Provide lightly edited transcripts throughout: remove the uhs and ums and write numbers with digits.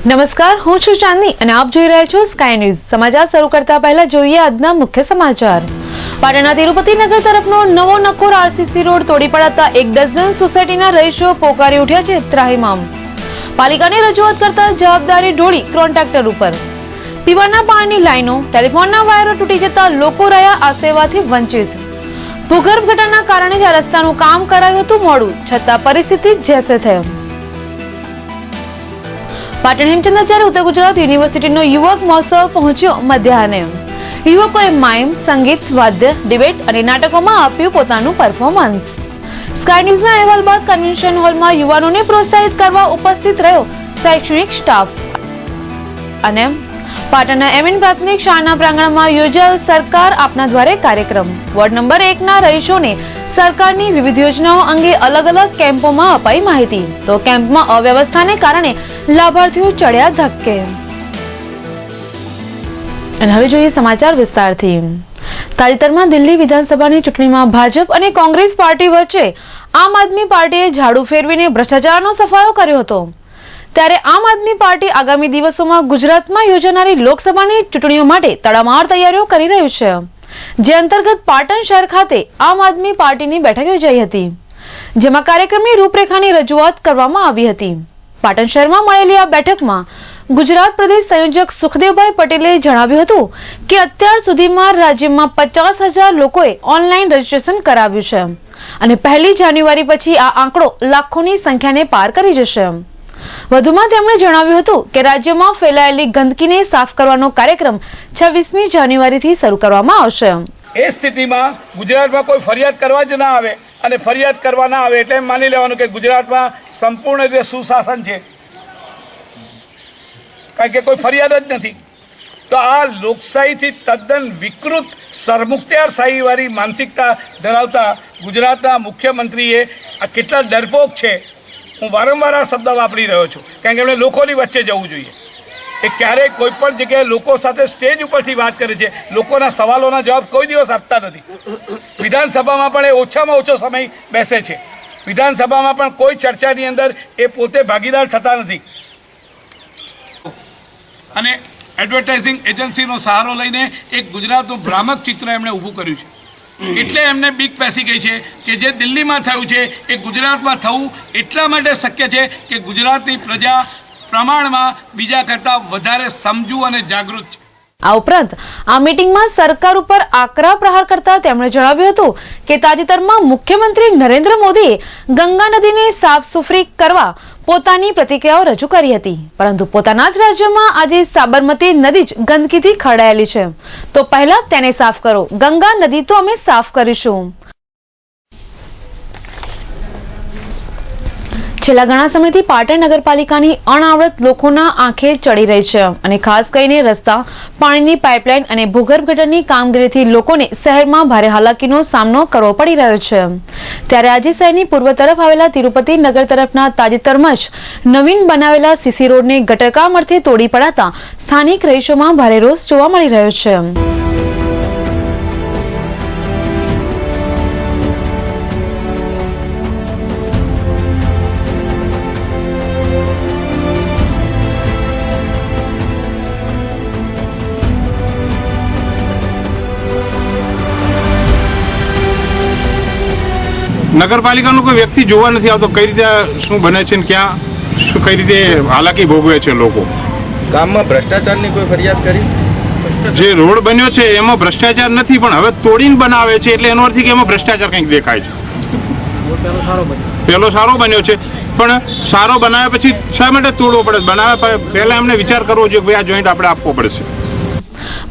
નમસ્કાર, હું છું ચાંદની અને આપ જોઈ રહ્યા છો સ્કાય ન્યૂઝ। સમાચાર શરૂ કરતા પહેલા જોઈએ આજના મુખ્ય સમાચાર। પાટણના તિરુપતિ નગર તરફનો નવો નક્કોર આરસીસી રોડ તોડી પડાતા 1 ડઝન સોસાયટીના રહીશો પોકારી ઉઠ્યા છે ત્રાહિમામ। પાલિકાને રજૂઆત કરતા જવાબદારી ઢોળી કોન્ટ્રાક્ટર ઉપર। પીવાના પાણીની લાઈનો, ટેલિફોનના વાયરો તૂટી જતા લોકો રહ્યા આ સેવાથી વંચિત। ભૂગર્ભ ગટરના કારણે આ રસ્તાનું કામ કરાયું હતું મોડું, છતાં પરિસ્થિતિ જેસે થયો। પાટણ હેમચંદ્રાચાર્ય ઉત્તર ગુજરાત યુનિવર્સિટીનો યુવક મહોત્સવ પહોંચ્યો મધ્યાહને। યુવકોએ માઇમ, સંગીત, વાદ્ય, ડિબેટ અને નાટકોમાં આપ્યું પોતાનું પરફોર્મન્સ। સ્કાય ન્યૂઝના અહેવાલ બાદ કન્વેન્શન હોલમાં યુવાનોને પ્રોત્સાહિત કરવા ઉપસ્થિત રહ્યો શૈક્ષણિક સ્ટાફ। અને પાટણના એમએન પ્રાથમિક શાળાના પ્રાંગણમાં યોજાયો સરકાર આપના દ્વારે કાર્યક્રમ। વોર્ડ નંબર 1 ના રહીશોને સરકારની વિવિધ યોજનાઓ અંગે અલગ અલગ કેમ્પોમાં અપાઈ માહિતી, તો કેમ્પમાં અવ્યવસ્થાને કારણે લાભાર્થીઓ ચડ્યા ધક્કે। અને હવે જોઈએ સમાચાર વિસ્તારથી। તાજેતરમાં દિલ્હી વિધાનસભાની ચૂંટણીમાં ભાજપ અને કોંગ્રેસ પાર્ટી વચ્ચે આમ આદમી પાર્ટીએ ઝાડુ ફેરવીને ભ્રષ્ટાચારનો સફાયો કર્યો હતો, ત્યારે આમ આદમી પાર્ટી આગામી દિવસોમાં ગુજરાતમાં યોજાનારી લોકસભાની ચૂંટણીઓ માટે તડામાર તૈયારીઓ કરી રહ્યું છે, જે અંતર્ગત પાટણ શહેર ખાતે આમ આદમી પાર્ટીની બેઠક યોજાઈ હતી, જેમાં કાર્યક્રમની રૂપરેખાની રજૂઆત કરવામાં આવી હતી। પાટણ શહેરમાં મળેલી આ બેઠકમાં ગુજરાત પ્રદેશ સંયોજક સુખદેવભાઈ પટેલે જણાવ્યું હતું કે અત્યાર સુધીમાં રાજ્યમાં 50,000 લોકોએ ઓનલાઈન રજીસ્ટ્રેશન કરાવ્યું છે અને 1 જાન્યુઆરી પછી આ આંકડો લાખોની સંખ્યાને પાર કરી જશે। વધુમાં તેમણે જણાવ્યું હતું કે રાજ્યમાં ફેલાયેલી ગંદકીને સાફ કરવાનો કાર્યક્રમ 26મી જાન્યુઆરીથી શરૂ કરવામાં આવશે। એ સ્થિતિમાં ગુજરાતમાં કોઈ ફરિયાદ કરવા જ ના આવે અને ફરિયાદ કરવા ના આવે એટલે માની લેવાનું કે ગુજરાતમાં સંપૂર્ણ રીતે સુશાસન છે, કારણ કે કોઈ ફરિયાદ જ નથી। તો આ લોકશાહીથી તદ્દન વિકૃત સરમુખત્યારશાહીવાળી માનસિકતા ધરાવતા ગુજરાતના મુખ્યમંત્રીએ આ કેટલા ડરપોક છે। હું વારંવાર આ શબ્દ વાપરી રહ્યો છું, કારણ કે એમણે લોકોની વચ્ચે જવું જોઈએ। એ ક્યારેય કોઈ પણ જગ્યાએ લોકો સાથે સ્ટેજ ઉપરથી વાત કરે છે, લોકોના સવાલોના જવાબ કોઈ દિવસ આપતા નથી। વિધાનસભામાં પણ એ ઓછામાં ઓછો સમય બેસે છે, વિધાનસભામાં પણ કોઈ ચર્ચાની અંદર એ પોતે ભાગીદાર થતા નથી અને એડવર્ટાઇઝિંગ એજન્સીનો સહારો લઈને એક ગુજરાતનું ભ્રામક ચિત્ર એમણે ઊભું કર્યું છે। એટલે એમને બીક બેસી ગઈ છે કે જે દિલ્હીમાં થયું છે એ ગુજરાતમાં થવું એટલા માટે શક્ય છે કે ગુજરાતની પ્રજા પ્રમાણમાં બીજા કરતાં વધારે સમજુ અને જાગૃત છે। આ ઉપરાંત આ મીટિંગમાં સરકાર ઉપર આકરા પ્રહાર કરતા તેમણે જણાવ્યું હતું કે તાજેતરમાં મુખ્યમંત્રી નરેન્દ્ર મોદીએ ગંગા નદીને સાફસુથરી કરવા પોતાની પ્રતિક્રિયાઓ રજૂ કરી હતી, પરંતુ પોતાના જ રાજ્યમાં આજે સાબરમતી નદી જ ગંદકીથી ખરડાયેલી છે, તો પહેલા તેને સાફ કરો, ગંગા નદી તો અમે સાફ કરીશું। છેલ્લા ઘણા સમયથી પાટણ નગરપાલિકાની અણાવડત લોકોના આંખે ચડી રહી છે અને ખાસ કરીને રસ્તા, પાણીની પાઇપલાઇન અને ભૂગર્ભ ગટરની કામગીરીથી લોકોને શહેરમાં ભારે હાલાકીનો સામનો કરવો પડી રહ્યો છે। ત્યારે આજે શહેરની પૂર્વ તરફ આવેલા તિરુપતિ નગર તરફના તાજેતરમાં જ નવીન બનાવેલા સીસી રોડને ગટરકામ અર્થે તોડી પડાતા સ્થાનિક રહીશોમાં ભારે રોષ જોવા મળી રહ્યો છે। નગરપાલિકાનો કોઈ વ્યક્તિ જોવા નથી આવતો, કઈ રીતે શું બને છે, ક્યાં શું કઈ રીતે હાલાકી ભોગવે છે લોકો। ગામમાં ભ્રષ્ટાચારની કોઈ ફરિયાદ કરી? જે રોડ બન્યો છે એમાં ભ્રષ્ટાચાર નથી, પણ હવે તોડીને બનાવે છે એટલે એનો અર્થ કે એમાં ભ્રષ્ટાચાર કંઈક દેખાય છે। પેલો સારો બન્યો છે, પણ સારો બનાવ્યા પછી શા માટે તોડવો પડે? બનાવ્યા પહેલા એમને વિચાર કરવો જોઈએ કે આ જોઈન્ટ આપણે આપવો પડશે।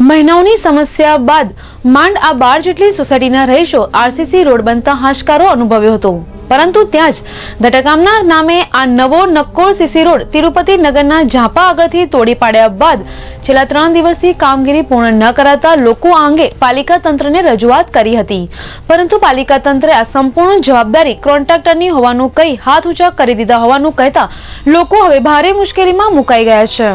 મહિનાઓની સમસ્યા બાદ માંડ આ 12 જેટલી સોસાયટીના રહીશો આરસીસી રોડ બનતા હાશકારો અનુભવ્યો હતો, પરંતુ ત્યાં જ ગટરકામના નામે આ નવો નક્કોર સીસી રોડ તિરુપતિ નગરના ઝાંપા આગળથી તોડી પાડ્યા બાદ છેલ્લા 3 દિવસથી કામગીરી પૂર્ણ ન કરાતા લોકો આ અંગે પાલિકા તંત્રને રજૂઆત કરી હતી, પરંતુ પાલિકા તંત્રે આ સંપૂર્ણ જવાબદારી કોન્ટ્રાક્ટરની હોવાનું કહી હાથ ઊંચા કરી દીધા હોવાનું કહેતા લોકો હવે ભારે મુશ્કેલીમાં મુકાઈ ગયા છે।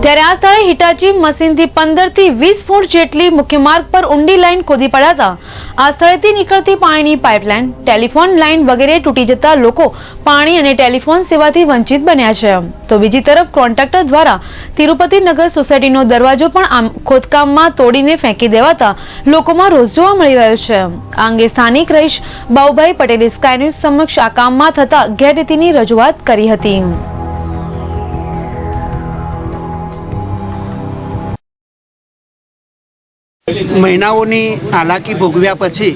ત્યારે આ સ્થળે હિટાચી મશીનથી 15 થી 20 ફૂટ જેટલી મુખ્ય માર્ગ પર ઊંડી લાઈન ખોદી પડાતા આ સ્થળેથી નીકળતી પાણીની પાઇપલાઇન, ટેલિફોન લાઈન વગેરે તૂટી જતા લોકો પાણી અને ટેલિફોન સેવાથી વંચિત બન્યા છે. તો બીજી તરફ કોન્ટ્રાક્ટર દ્વારા તિરુપતિ નગર સોસાયટીનો દરવાજો પણ આમ ખોદકામમાં તોડીને ફેંકી દેવાતા લોકોમાં રોષ જોવા મળી રહ્યો છે. આ અંગે સ્થાનિક રહીશ બાઉભાઈ પટેલે સ્કાય ન્યૂઝ સમક્ષ આ કામમાં થતા ગેરરીતિની રજૂઆત કરી હતી. મહિનાઓની હાલાકી ભોગવ્યા પછી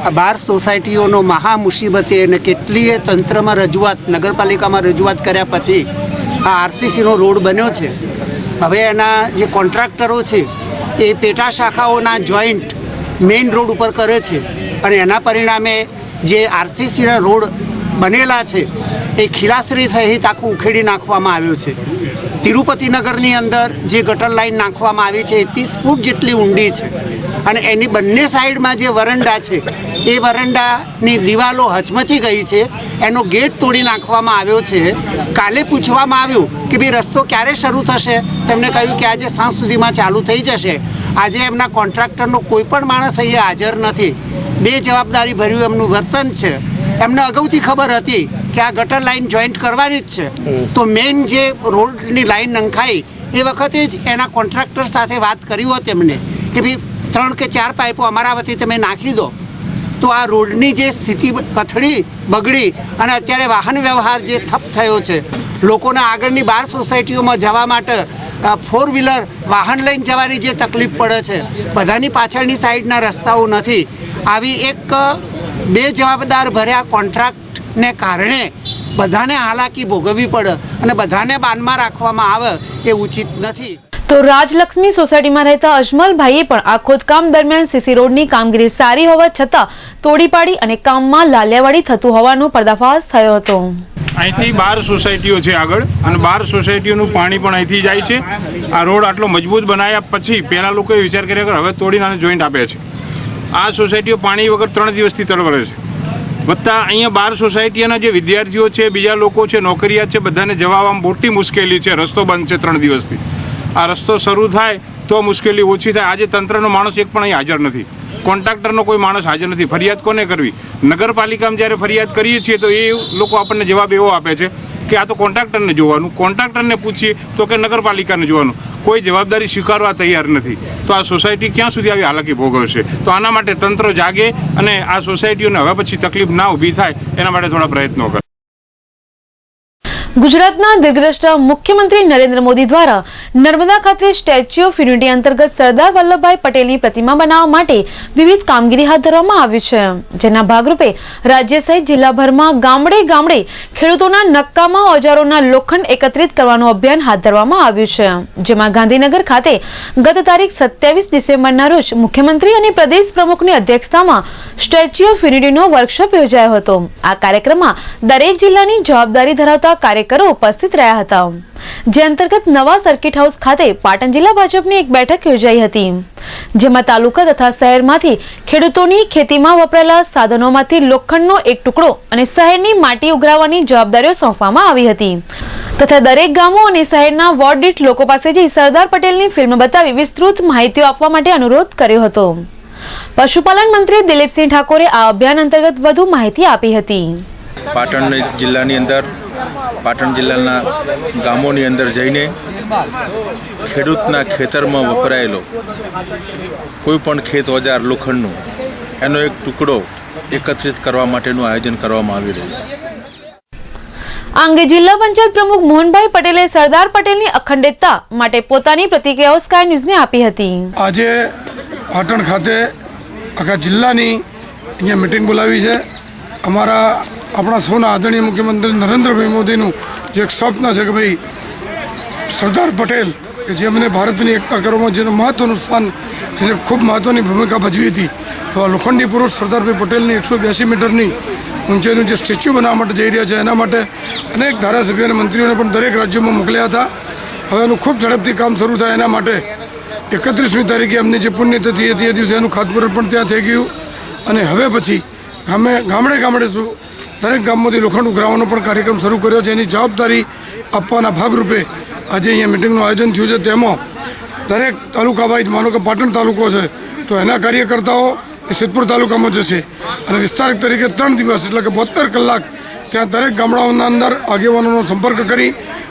આ 12 સોસાયટીઓનો મહા મુસીબતે અને કેટલીય તંત્રમાં રજૂઆત, નગરપાલિકામાં રજૂઆત કર્યા પછી આ આરસીસીનો રોડ બન્યો છે. હવે એના જે કોન્ટ્રાક્ટરો છે એ પેટા શાખાઓના જોઈન્ટ મેઇન રોડ ઉપર કરે છે અને એના પરિણામે જે આરસીસીના રોડ બનેલા છે એ ખીલાશ્રી સહિત આખું ઉખેડી નાખવામાં આવ્યું છે. તિરુપતિ નગરની અંદર જે ગટર લાઈન નાખવામાં આવી છે એ 30 ફૂટ જેટલી ઊંડી છે અને એની બંને સાઈડમાં જે વરંડા છે એ વરંડાની દિવાલો હચમચી ગઈ છે. એનો ગેટ તોડી નાખવામાં આવ્યો છે. કાલે પૂછવામાં આવ્યું કે ભાઈ રસ્તો ક્યારે શરૂ થશે, તેમને કહ્યું કે આજે સાંજ સુધીમાં ચાલુ થઈ જશે. આજે એમના કોન્ટ્રાક્ટરનો કોઈ પણ માણસ અહીંયા હાજર નથી. બેજવાબદારી ભર્યું એમનું વર્તન છે. એમને અગાઉથી ખબર હતી કે આ ગટર લાઈન જોઈન્ટ કરવાની જ છે, તો મેઇન જે રોડની લાઈન નંખાઈ એ વખતે જ એના કોન્ટ્રાક્ટર સાથે વાત કરી હોત એમને કે ભાઈ 3 કે 4 પાઇપો અમારા વતી તમે નાખી દો, તો આ રોડની જે સ્થિતિ કથળી બગડી અને અત્યારે વાહન વ્યવહાર જે ઠપ થયો છે, લોકોને આગળની 12 સોસાયટીઓમાં જવા માટે 4 વ્હીલર વાહન લઈને જવાની જે તકલીફ પડે છે, બધાની પાછળની સાઈડના રસ્તાઓ નથી. આવી એક બેજવાબદાર ભર્યા કોન્ટ્રાક્ટને કારણે બધાને હાલાકી ભોગવવી પડે અને બધાને બાનમાં રાખવામાં આવે એ ઉચિત નથી. તો રાજલક્ષ્મી સોસાયટીમાં રહેતા અજમલભાઈએ પણ આ ખોદકામ દરમિયાન સીસી રોડની કામગીરી સારી હોવા છતાં તોડી પાડી અને કામમાં લાલિયાવાડી થતું હોવાનો પર્દાફાશ થયો હતો. અહીંથી 12 સોસાયટીઓ છે આગળ અને 12 સોસાયટીઓનું પાણી પણ અહીંથી જાય છે. આ રોડ આટલો મજબૂત બનાવ્યા પછી પહેલા લોકોએ વિચાર કર્યો કે હવે તોડીને આને જોઈન્ટ આપે છે. આ સોસાયટીઓ પાણી વગર 3 દિવસથી તળવળે છે. વત્તા અહીંયા 12 સોસાયટીના જે વિદ્યાર્થીઓ છે, બીજા લોકો છે, નોકરિયાત છે, બધાને જવામાં મોટી મુશ્કેલી છે. રસ્તો બંધ છે 3 દિવસથી. આ રસ્તો શરૂ થાય તો મુશ્કેલી ઓછી થાય. આજે તંત્રનો માણસ એક પણ અહીં હાજર નથી, કોન્ટ્રાક્ટરનો કોઈ માણસ હાજર નથી. ફરિયાદ કોને કરવી? નગરપાલિકામાં જ્યારે ફરિયાદ કરીએ છીએ તો એ લોકો આપણને જવાબ એવો આપે છે કે આ તો કોન્ટ્રાક્ટરને જોવાનું. કોન્ટ્રાક્ટરને પૂછીએ તો કે નગરપાલિકાને જોવાનું. કોઈ જવાબદારી સ્વીકારવા તૈયાર નથી. તો આ સોસાયટી ક્યાં સુધી આવી હાલાકી ભોગવશે? તો આના માટે તંત્ર જાગે અને આ સોસાયટીઓને હવે પછી તકલીફ ના ઊભી થાય એના માટે થોડા પ્રયત્નો કરે. ગુજરાતના દિગ્દ્રષ્ટા મુખ્યમંત્રી નરેન્દ્ર મોદી દ્વારા નર્મદા ખાતે સ્ટેચ્યુ ઓફ યુનિટી અંતર્ગત સરદાર વલ્લભભાઈ પટેલની પ્રતિમા બનાવવા માટે વિવિધ કામગીરી હાથ ધરવામાં આવી છે. જેના ભાગરૂપે રાજ્ય સહિત જિલ્લાભરમાં ગામડે ગામડે ખેડૂતોના નક્કામાં ઓજારોના લોખંડ એકત્રિત કરવાનું અભિયાન હાથ ધરવામાં આવ્યું છે. જેમાં ગાંધીનગર ખાતે ગત તારીખ 27 ડિસેમ્બરના રોજ મુખ્યમંત્રી અને પ્રદેશ પ્રમુખની અધ્યક્ષતામાં સ્ટેચ્યુ ઓફ યુનિટીનો વર્કશોપ યોજાયો હતો. આ કાર્યક્રમમાં દરેક જિલ્લાની જવાબદારી ધરાવતા કાર્યકરો ઉપસ્થિત રહ્યા હતા. જે અંતર્ગત નવા સર્કિટ હાઉસ ખાતે પાટણ જિલ્લા ભાજપની એક બેઠક યોજાઈ હતી. જેમાં તાલુકા તથા શહેરમાંથી ખેડૂતોની ખેતીમાં વપરાયેલા સાધનોમાંથી લોખંડનો એક ટુકડો અને શહેરની માટી ઉઘરાવવાની જવાબદારીઓ સોંપવામાં આવી હતી તથા દરેક ગામો અને શહેરના વોર્ડ દીઠ લોકો પાસે જઈ સરદાર પટેલની ફિલ્મ બતાવી વિસ્તૃત માહિતીઓ આપવા માટે અનુરોધ કર્યો હતો. પશુપાલન મંત્રી દિલીપસિંહ ઠાકોરે આ અભિયાન અંતર્ગત વધુ માહિતી આપી હતી. પાટણ જિલ્લાની અંદર, પાટણ જિલ્લાના ગામોની અંદર જઈને ખેડૂતના ખેતરમાં વપરાયેલો કોઈ પણ ખેત ઓજાર લોખંડનું એનો એક ટુકડો એકત્રિત કરવા માટેનું આયોજન કરવામાં આવી રહ્યું છે. આ અંગે જિલ્લા પંચાયત પ્રમુખ મોહનભાઈ પટેલે સરદાર પટેલની અખંડિતતા માટે પોતાની પ્રતિક્રિયાઓ સ્કાય ન્યૂઝને આપી હતી. આજે પાટણ ખાતે આખા જિલ્લાની અહીંયા મિટિંગ બોલાવી છે. આપણા સૌના આદરણીય મુખ્યમંત્રી નરેન્દ્રભાઈ મોદીનું જે એક સ્વપ્ન છે કે ભાઈ સરદાર પટેલ કે જેમને ભારતની એકતા કરવામાં જેનું મહત્ત્વનું સ્થાન, જે ખૂબ મહત્ત્વની ભૂમિકા ભજવી હતી, એવા લોખંડી પુરુષ સરદારભાઈ પટેલની 182 મીટરની ઊંચાઈનું જે સ્ટેચ્યુ બનાવવા માટે જઈ રહ્યા છે, એના માટે અનેક ધારાસભ્યો અને મંત્રીઓને પણ દરેક રાજ્યોમાં મોકલ્યા હતા. હવે એનું ખૂબ ઝડપથી કામ શરૂ થાય એના માટે 31મી તારીખે એમની જે પુણ્યતિથિ હતી એ દિવસે એનું ખાતમુહૂર્ત પણ ત્યાં થઈ ગયું અને હવે પછી ગામડે ગામડે દરેક ગામમાંથી લોખંડ ઉઘરાવવાનો પણ કાર્યક્રમ શરૂ કર્યો છે. એની જવાબદારી આપવાના ભાગરૂપે આજે અહીંયા મિટિંગનું આયોજન થયું છે તેમાં દરેક તાલુકા વાઇઝ માનો કે પાટણ તાલુકો છે તો એના કાર્યકર્તાઓ એ સિદ્ધપુર તાલુકામાં જશે અને વિસ્તાર તરીકે 3 દિવસ એટલે કે 72 કલાક ત્યાં દરેક ગામડાઓના અંદર આગેવાનોનો સંપર્ક કરી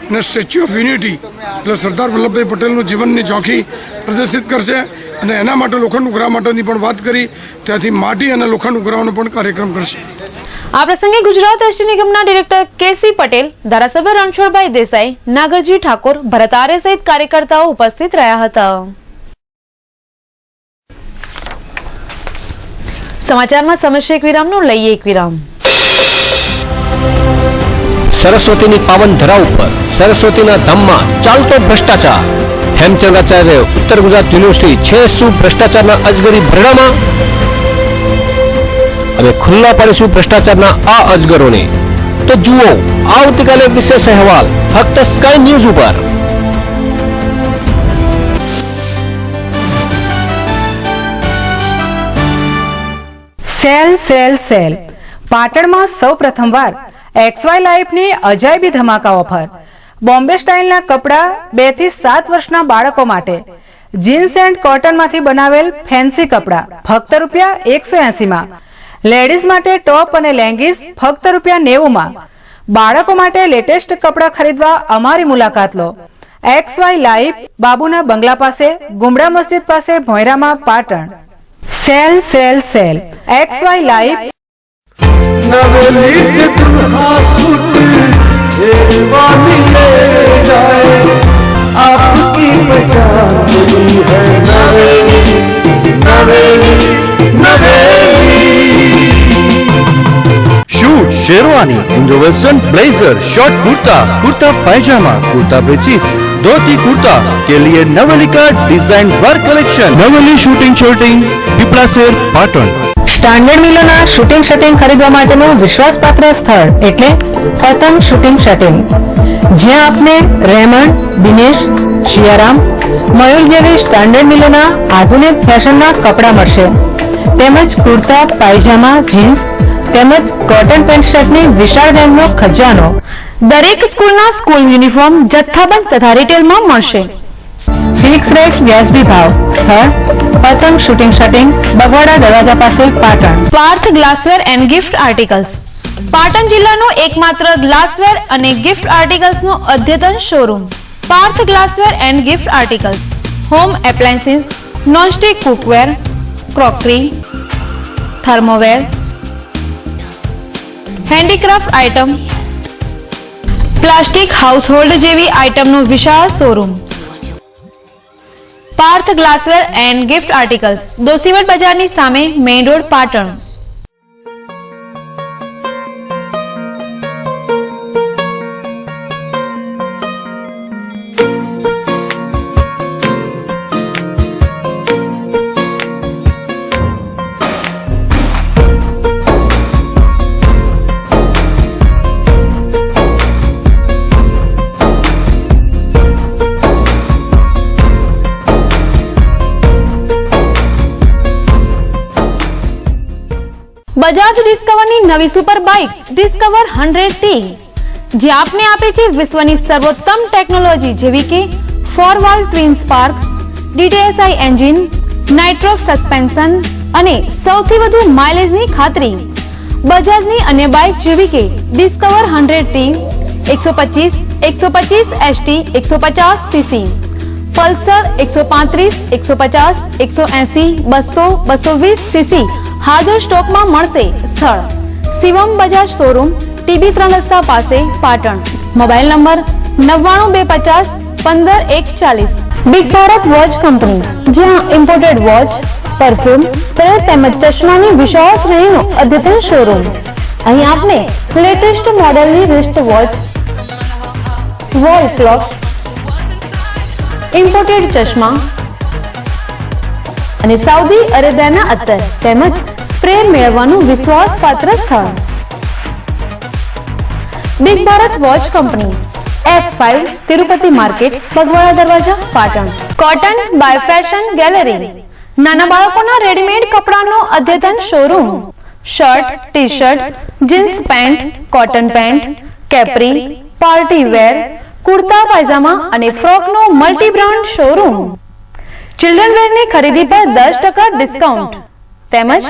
અને સ્ટેચ્યુ ઓફ યુનિટી એટલે સરદાર વલ્લભભાઈ પટેલનું જીવનની ઝોંખી પ્રદર્શિત કરશે અને એના માટે લોખંડ ઉઘરા માટેની પણ વાત કરી ત્યાંથી માટી અને લોખંડ ઉઘરાવાનો પણ કાર્યક્રમ કરશે. આ પ્રસંગે ગુજરાત એસટી નિગમના ડિરેક્ટર કેસી પટેલ, ધારાસભ્ય રણછોડભાઈ દેસાઈ, નાગરજી ઠાકોર, ભરત આર્ય સહિત કાર્યકર્તાઓ ઉપસ્થિત રહ્યા હતા. સમાચારમાં સમસ્યા એક વિરામનો લઈએ એક વિરામ. સરસ્વતીની પાવન ધરા ઉપર સરસ્વતીના ધામમાં ચાલતો ભ્રષ્ટાચાર. હેમચંદ્રાચાર્ય ઉત્તર ગુજરાત યુનિવર્સિટી છે શું ભ્રષ્ટાચારના અજગરી ભરડામાં? હવે ખુલ્લા પાડીશું ભ્રષ્ટાચારના આ અજગરોને. તો જુઓ આવતીકાલે વિશેષ અહેવાલ ફક્ત સ્કાય ન્યૂઝ ઉપર. સેલ સેલ સેલ પાટણમાં સૌ પ્રથમવાર XY લાઈફની અજાયબી ધમાકા ઓફર. બોમ્બે સ્ટાઇલના કપડાં 2 થી 7 વર્ષના બાળકો માટે, જીન્સ એન્ડ કોટનમાંથી બનાવેલ ફેન્સી કપડાં ફક્ત ₹180માં, લેડીઝ માટે ટોપ અને લેંગીસ ફક્ત ₹90માં. બાળકો માટે લેટેસ્ટ કપડાં ખરીદવા અમારી મુલાકાત લો. XY લાઈફ, બાબુના બંગલા પાસે, ગુમડા મસ્જિદ પાસે, ભોંયરામાં, Patan. Sale sale sale XY life. Naveli से दुल्हा सूट शेरवानी ले जाए, आपकी पहचान बड़ी है Naveli Naveli Naveli. Suit sherwani, Indo western blazer, short kurta, kurta पैजामा, कुर्ता ब्रेचिस, धोती कुर्ता के लिए नवेली का design work collection. Naveli suiting shirting पीपलासेर पाटण. સ્ટાન્ડર્ડ મિલોના શૂટિંગ શર્ટિંગ ખરીદવા માટેનું વિશ્વાસપાત્ર સ્થળ એટલે પતંગ શૂટિંગ શર્ટિંગ, જ્યાં આપને રેમન્ડ, દિનેશ, શિયારામ, મયુર જેવી સ્ટાન્ડર્ડ મિલોના આધુનિક ફેશનના કપડાં મળશે, તેમજ કુર્તા, પાયજામા, જીન્સ તેમજ કોટન પેન્ટ શર્ટની વિશાળ રેન્જનો ખજાનો. દરેક સ્કૂલના સ્કૂલ યુનિફોર્મ જથ્થાબંધ તથા રિટેલમાં મળશે. ફિક્સ રેટ, વ્યાજબી ભાવ. સ્થળ પતંગ શૂટિંગ શર્ટિંગ, બગવાડા દરવાજા પાસે, Patan. Parth glassware and gift articles, Patan જિલ્લાનો એકમાત્ર ગ્લાસવેર અને ગિફ્ટ આર્ટિકલ્સનો અદ્યતન showroom. Parth glassware and gift articles, home appliances, nonstick cookware, crockery, thermoware, handicraft item, plastic household જેવી આઇટમનો વિશાળ showroom. Parth glassware and gift articles, Doshiwad બજારની સામે, મેઇન રોડ, પાટણ. બજાજ ડિસ્કવરની નવી સુપર બાઇક ડિસ્કવર 100T, જે આપને આપે છે વિશ્વની સર્વોત્તમ ટેકનોલોજી જેવી કે 4 twin spark, DTSI engine, Nitrox suspension અને સૌથી વધુ માઇલેજની ખાતરી. બજાજની અન્ય બાઇક જેવી કે discover 100T, 125, 125 ST, 150 cc, Pulsar 135, 150, 180, 200, 220 cc હાજર સ્ટોકમાં મળશે. સ્થળ શિવમ બજાજ શોરૂમ, TB 3 રસ્તા પાસે, Patan. Mobile number 9925514140. Big Bharat watch company, જ્યાં ઇમ્પોર્ટેડ વોચ, પરફ્યુમ, સ્પ્રે તેમજ ચશ્માની વિશાળ શ્રેણીનો અદ્યતન શોરૂમ. અહીં આપને લેટેસ્ટ મોડેલની wrist watch, wall clock, imported ચશ્મા અને સાઉદી અરેબિયાના અત્તર તેમજ સ્પ્રે મેળવવાનું વિશ્વાસપાત્ર સ્થળ. Big Bharat watch company, F5 Tirupati market, Bagwada Darwaja, Patan. Cotton by fashion gallery, નાના બાળકોના રેડીમેડ કપડાનો અદ્યતન showroom. Shirt, T shirt, jeans pant, cotton pant, capri, party wear, kurta pajama અને ફ્રોકનો મલ્ટી બ્રાન્ડ શોરૂમ, ચિલ્ડ્રન વેરની ખરીદી પર 10% ડિસ્કાઉન્ટ તેમજ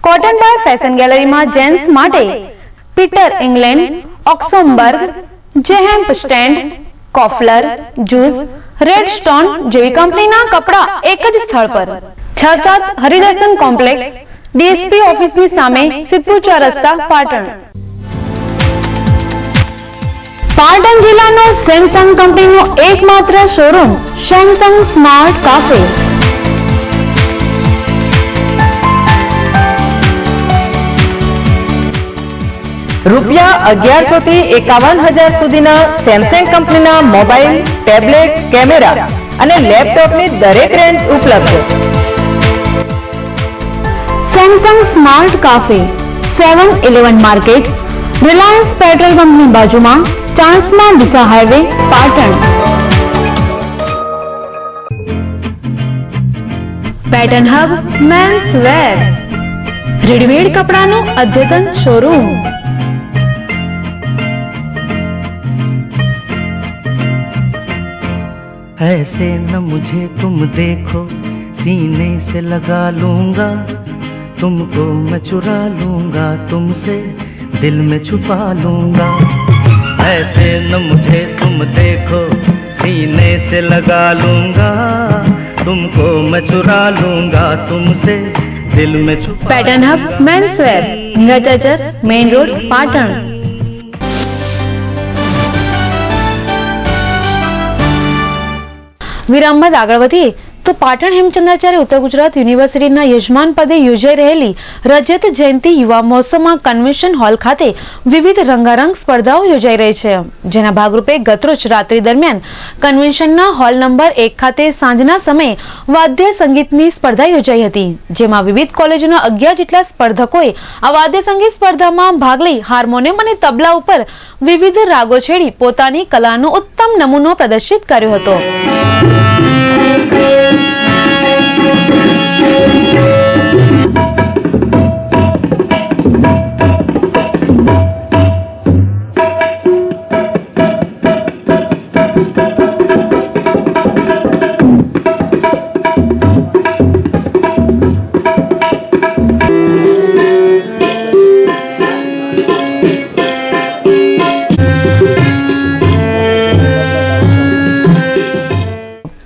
કોટન બાય ફેશન ગેલેરીમાં જેન્ટ્સ માટે પીટર ઇંગ્લેન્ડ, ઓક્સોમબર્ગ, જેહેમ્પ સ્ટેન્ડ, કોફલર, જૂસ, રેડ સ્ટોન જેવી કંપનીના કપડા એક જ સ્થળ પર 6-7 હરિદર્શન કોમ્પ્લેક્સ, ડીએસપી ઓફિસની સામે, સિદ્ધપુર 4 રસ્તા, પાટણ. પાટણ જિલ્લાનો સેમસંગ કંપનીનો એકમાત્ર શોરૂમ સેમસંગ સ્માર્ટ કાફે. રૂપિયા 1100 થી 51,000 સુધીના સેમસંગ કંપનીના મોબાઈલ, ટેબ્લેટ, કેમેરા અને લેપટોપની દરેક રેન્જ ઉપલબ્ધ. Samsung smart cafe, 7-11 market, Reliance petrol પંપની બાજુમાં, Chanasma Deesa highway, Patan. Pattern hub men's wear, readymade કપડાનું અદ્યતન શોરૂમ. ऐसे न मुझे तुम देखो, सीने से लगा लूंगा, तुमको मैं चुरा लूंगा, तुमसे दिल में छुपा लूंगा. ऐसे न मुझे तुम देखो, सीने से लगा लूंगा, तुमको मैं चुरा लूंगा, तुमसे दिल में छुपा. પેટર્ન હબ મેન્સ વેર, નીરજાચર, મેઇન રોડ, પાટણ. વિરામ બાદ આગળ વધીએ તો પાટણ હેમચંદ્રાચાર્ય ઉત્તર ગુજરાત યુનિવર્સિટીના યજમાન પદે યોજાઈ રહેલી રજત જયંતિ યુવા મહોત્સવમાં કન્વેન્શન હોલ ખાતે વિવિધ રંગારંગ સ્પર્ધાઓ યોજાઈ રહી છે, જેના ભાગરૂપે ગતરોજ રાત્રિ દરમિયાન કન્વેન્શનના હોલ નંબર 1 ખાતે સાંજના સમયે વાદ્ય સંગીતની સ્પર્ધા યોજાઈ હતી, જેમાં વિવિધ કોલેજોના 11 જેટલા સ્પર્ધકોએ આ વાદ્ય સંગીત સ્પર્ધામાં ભાગ લઈ હાર્મોનિયમ અને તબલા ઉપર વિવિધ રાગો છેડી પોતાની કલાનો ઉત્તમ નમૂનો પ્રદર્શિત કર્યો હતો.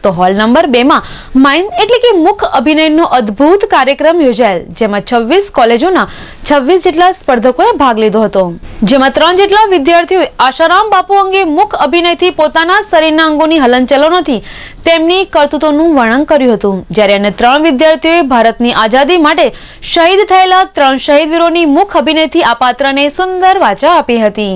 તો હોલ નંબર 2 માં માઇમ એટલે કે મુખ અભિનયનો અદ્ભુત કાર્યક્રમ યોજાયેલ, જેમાં 26 કોલેજોના 26 જેટલા સ્પર્ધકોએ ભાગ લીધો હતો, જેમાં 3 જેટલા વિદ્યાર્થીઓએ આશારામ બાપુ અંગે મુખ અભિનયથી પોતાના શરીરના અંગોની હલનચલનોથી તેમની કરતૂતોનું વર્ણન કર્યું હતું, જ્યારે અન્ય 3 વિદ્યાર્થીઓએ ભારતની આઝાદી માટે શહીદ થયેલા 3 શહીદ વીરોની મુખ અભિનયથી આ પાત્રને સુંદર વાચા આપી હતી.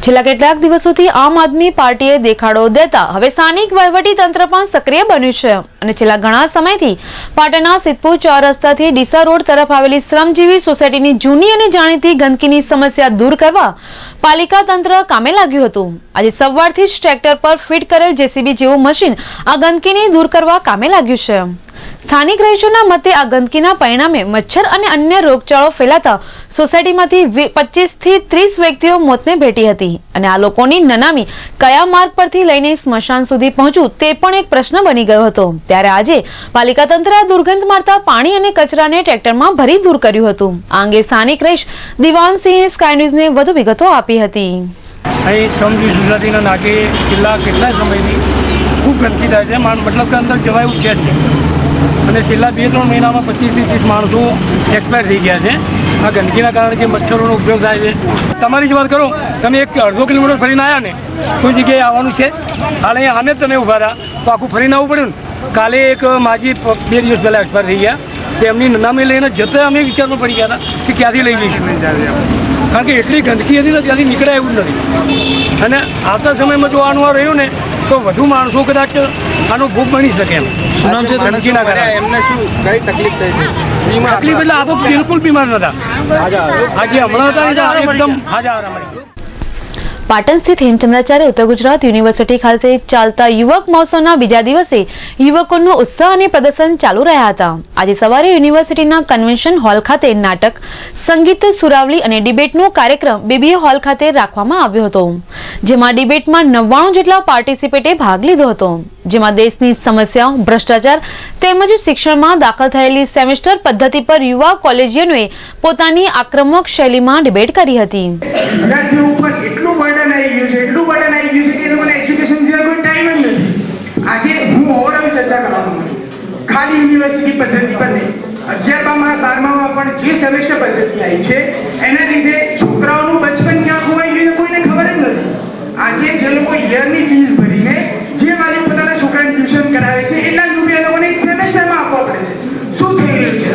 છેલ્લા કેટલાક દિવસોથી આમ આદમી પાર્ટીએ દેખાડો દેતા હવે સ્થાનિક વહીવટી તંત્ર પણ સક્રિય બન્યું છે અને છેલ્લા ઘણા સમયથી પાટણના સિદ્ધપુર 4 રસ્તાથી ડીસા રોડ તરફ આવેલી શ્રમજીવી સોસાયટીની જૂની અને જાણીતી ગંદકીની સમસ્યા દૂર કરવા પાલિકા તંત્ર કામે લાગ્યું હતું. આજે સવારથી જ ટ્રેક્ટર પર ફિટ કરેલ જેસીબી જેવું મશીન આ ગંદકીને દૂર કરવા કામે લાગ્યું છે. સ્થાનિક રહીશોના મતે આ ગંદકીના પરિણામે મચ્છર અને અન્ય રોગચાળો ફેલાતા સોસાયટીમાંથી 25 થી 30 વ્યક્તિઓ મોતને ભેટી હતી અને આ લોકોની નનામી કયા માર્ગ પરથી લઈને સ્મશાન સુધી પહોંચવું તે પણ એક પ્રશ્ન બની ગયો હતો. ત્યારે આજે પાલિકા તંત્રએ દુર્ગંધ મારતા પાણી અને કચરાને ટ્રેક્ટરમાં ભરી દૂર કર્યું હતું. આ અંગે સ્થાનિક રહીશ દિવાનસિંહે સ્કાય ન્યૂઝને વધુ વિગતો આપી હતી. અહીં શ્રમજીવી સોસાયટીના નાકે છેલ્લા કેટલા સમયથી ખૂબ ગંદકી થાય છે, મતલબ કે અંદર જવાયું છે જ અને છેલ્લા 2-3 મહિનામાં 25 થી 30 માણસો એક્સપાયર થઈ ગયા છે આ ગંદકીના કારણે. જે મચ્છરોનો ઉપયોગ થાય છે, તમારી જ વાત કરો, તમે 1-1.5 કિલોમીટર ફરીને આવ્યા ને, કોઈ જગ્યાએ આવવાનું છે, હાલ અહીંયા આને જ તમે ઊભા રહ્યા તો આખું ફરીને આવવું પડ્યું ને. કાલે એક માજી 2 દિવસ પહેલાં એક્સપાયર થઈ ગયા, તો એમની નનામી લઈને જતા અમે વિચારમાં પડી ગયા હતા કે ક્યાંથી લઈ જઈશું, કારણ કે એટલી ગંદકી હતી ને ત્યાંથી નીકળ્યા એવું જ નથી. અને આવતા સમયમાં જો આનું રહ્યું ને તો વધુ માણસો કદાચ આનો ભોગ બની શકે એમ. શું નામ છે ગંદકીના કારણે? એમને શું કઈ તકલીફ થઈ છે? તકલીફ એટલે આ તો બિલકુલ બીમાર નતા, આજે હમણાં હતા એકદમ હાજર. પાટણ સ્થિત હેમચંદ્રાચાર્ય ઉત્તર ગુજરાત યુનિવર્સિટી ખાતે ચાલતા યુવક મહોત્સવના બીજા દિવસે યુવકોનો ઉત્સાહ અને પ્રદર્શન ચાલુ રહ્યા હતા. આજે સવારે યુનિવર્સિટીના કન્વેન્શન હોલ ખાતે નાટક, સંગીત, સુરાવલી અને ડિબેટનો કાર્યક્રમ બીબીએ હોલ ખાતે રાખવામાં આવ્યો હતો, જેમાં ડિબેટમાં 99 જેટલા પાર્ટિસિપેટે ભાગ લીધો હતો, જેમાં દેશની સમસ્યાઓ, ભ્રષ્ટાચાર તેમજ શિક્ષણમાં દાખલ થયેલી સેમેસ્ટર પદ્ધતિ પર યુવા કોલેજિયનોએ પોતાની આક્રમક શૈલીમાં ડિબેટ કરી હતી. એટલું બર્ડન આવી ગયું છે કે એ લોકોને એજ્યુકેશન સિવાય કોઈ ટાઈમ જ નથી. આજે હું ઓવરઓલ ચર્ચા કરવાનું છું, ખાલી યુનિવર્સિટી પદ્ધતિ પર નહીં, 11મા 12મામાં પણ જે સેમેસ્ટર પદ્ધતિ આવી છે એના લીધે છોકરાઓનું બચપન ક્યાં ખોવાઈ ગયું કોઈને ખબર જ નથી. આજે જે લોકો યરની ફીસ ભરીને જે વાલી પોતાના છોકરાને ટ્યુશન કરાવે છે એટલા જ રૂપિયા લોકોને એક સેમેસ્ટરમાં આપવા પડે છે. શું થઈ રહ્યું છે?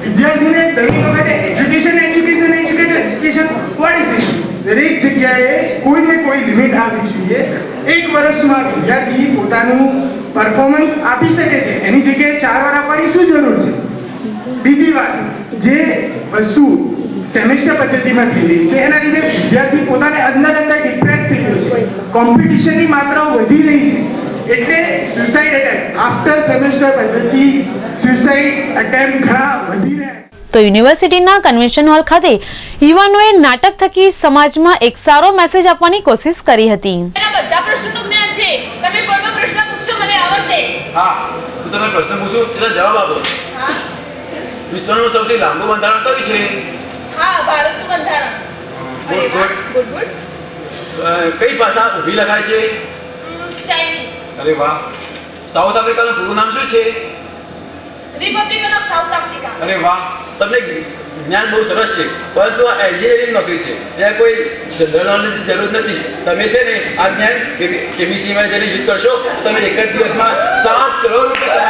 વિદ્યાર્થીને દરેક વખતે એજ્યુકેશન વોટ ઇઝ ધીસ? દરેક જગ્યાએ કોઈને કોઈ લિમિટ આવવી જોઈએ. એક વર્ષમાં વિદ્યાર્થી પોતાનું પરફોર્મન્સ આપી શકે છે, એની જગ્યાએ 4 વાર આપવાની શું જરૂર છે? બીજી વાત, જે વસ્તુ સેમેસ્ટર પદ્ધતિમાં થઈ રહી છે એના લીધે વિદ્યાર્થી પોતાને અંદર ડિપ્રેસ થઈ ગયો છે, કોમ્પિટિશનની માત્રાઓ વધી રહી છે, એટલે સુસાઇડ એટેમ્પ આફ્ટર સેમેસ્ટર પદ્ધતિ સુસાઇડ એટેમ્પ ઘણા વધી રહ્યા છે. તો યુનિવર્સિટીના કન્વેન્શન હોલ ખાતે યુવાનોએ નાટક થકી સમાજમાં એક સારો મેસેજ આપવાની કોશિશ કરી હતી. બધા પ્રશ્નોનું જ્ઞાન છે, તમે કોઈ પણ પ્રશ્ન પૂછો મને આવડશે. હા, હું તમને પ્રશ્ન પૂછું તેનો જવાબ આપો. હા, વિશ્વનું સૌથી લાંબુ બંધારણ કયું છે? હા, ભારતનું બંધારણ. Good good. કઈ ભાષા ઊભી લખાય છે? ચાઇનીઝ. અરે વાહ. સાઉથ આફ્રિકાનું પૂરું નામ શું છે? Republic of south Africa. અરે વાહ, તમને જ્ઞાન બહુ સરસ છે, પરંતુ આ એન્જિનિયરિંગ નોકરી છે, ત્યાં કોઈ જનરલ નોલેજની જરૂર નથી. તમે છે ને આ જ્ઞાન કેમિસ્ટ્રીમાં જઈને યુઝ કરશો તો તમે એક જ દિવસમાં 7 કરોડ રૂપિયા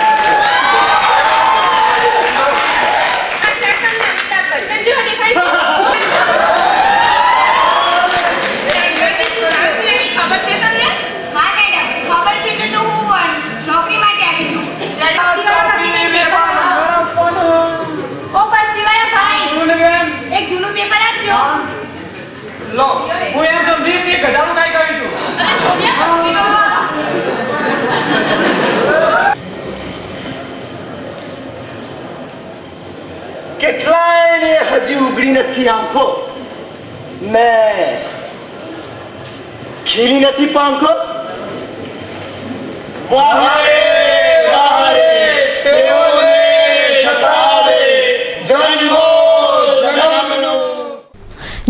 લો. હું એમ સમજી કે ગધાનું કાંઈ કર્યું છું. કેટલાયને હજી ઉગડી નથી આંખો, મેં ખીલી નથી પાંખો. વાહરે વાહરે તેઓને સતાવે જન્મો જન્મનો.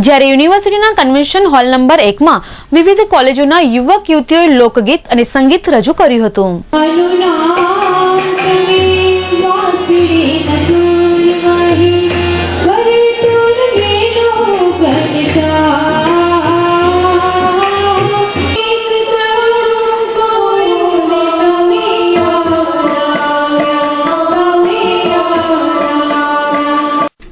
જ્યારે યુનિવર્સિટીના કન્વેન્શન હોલ નંબર 1માં વિવિધ કોલેજોના યુવક યુવતીઓએ લોકગીત અને સંગીત રજૂ કર્યું હતું.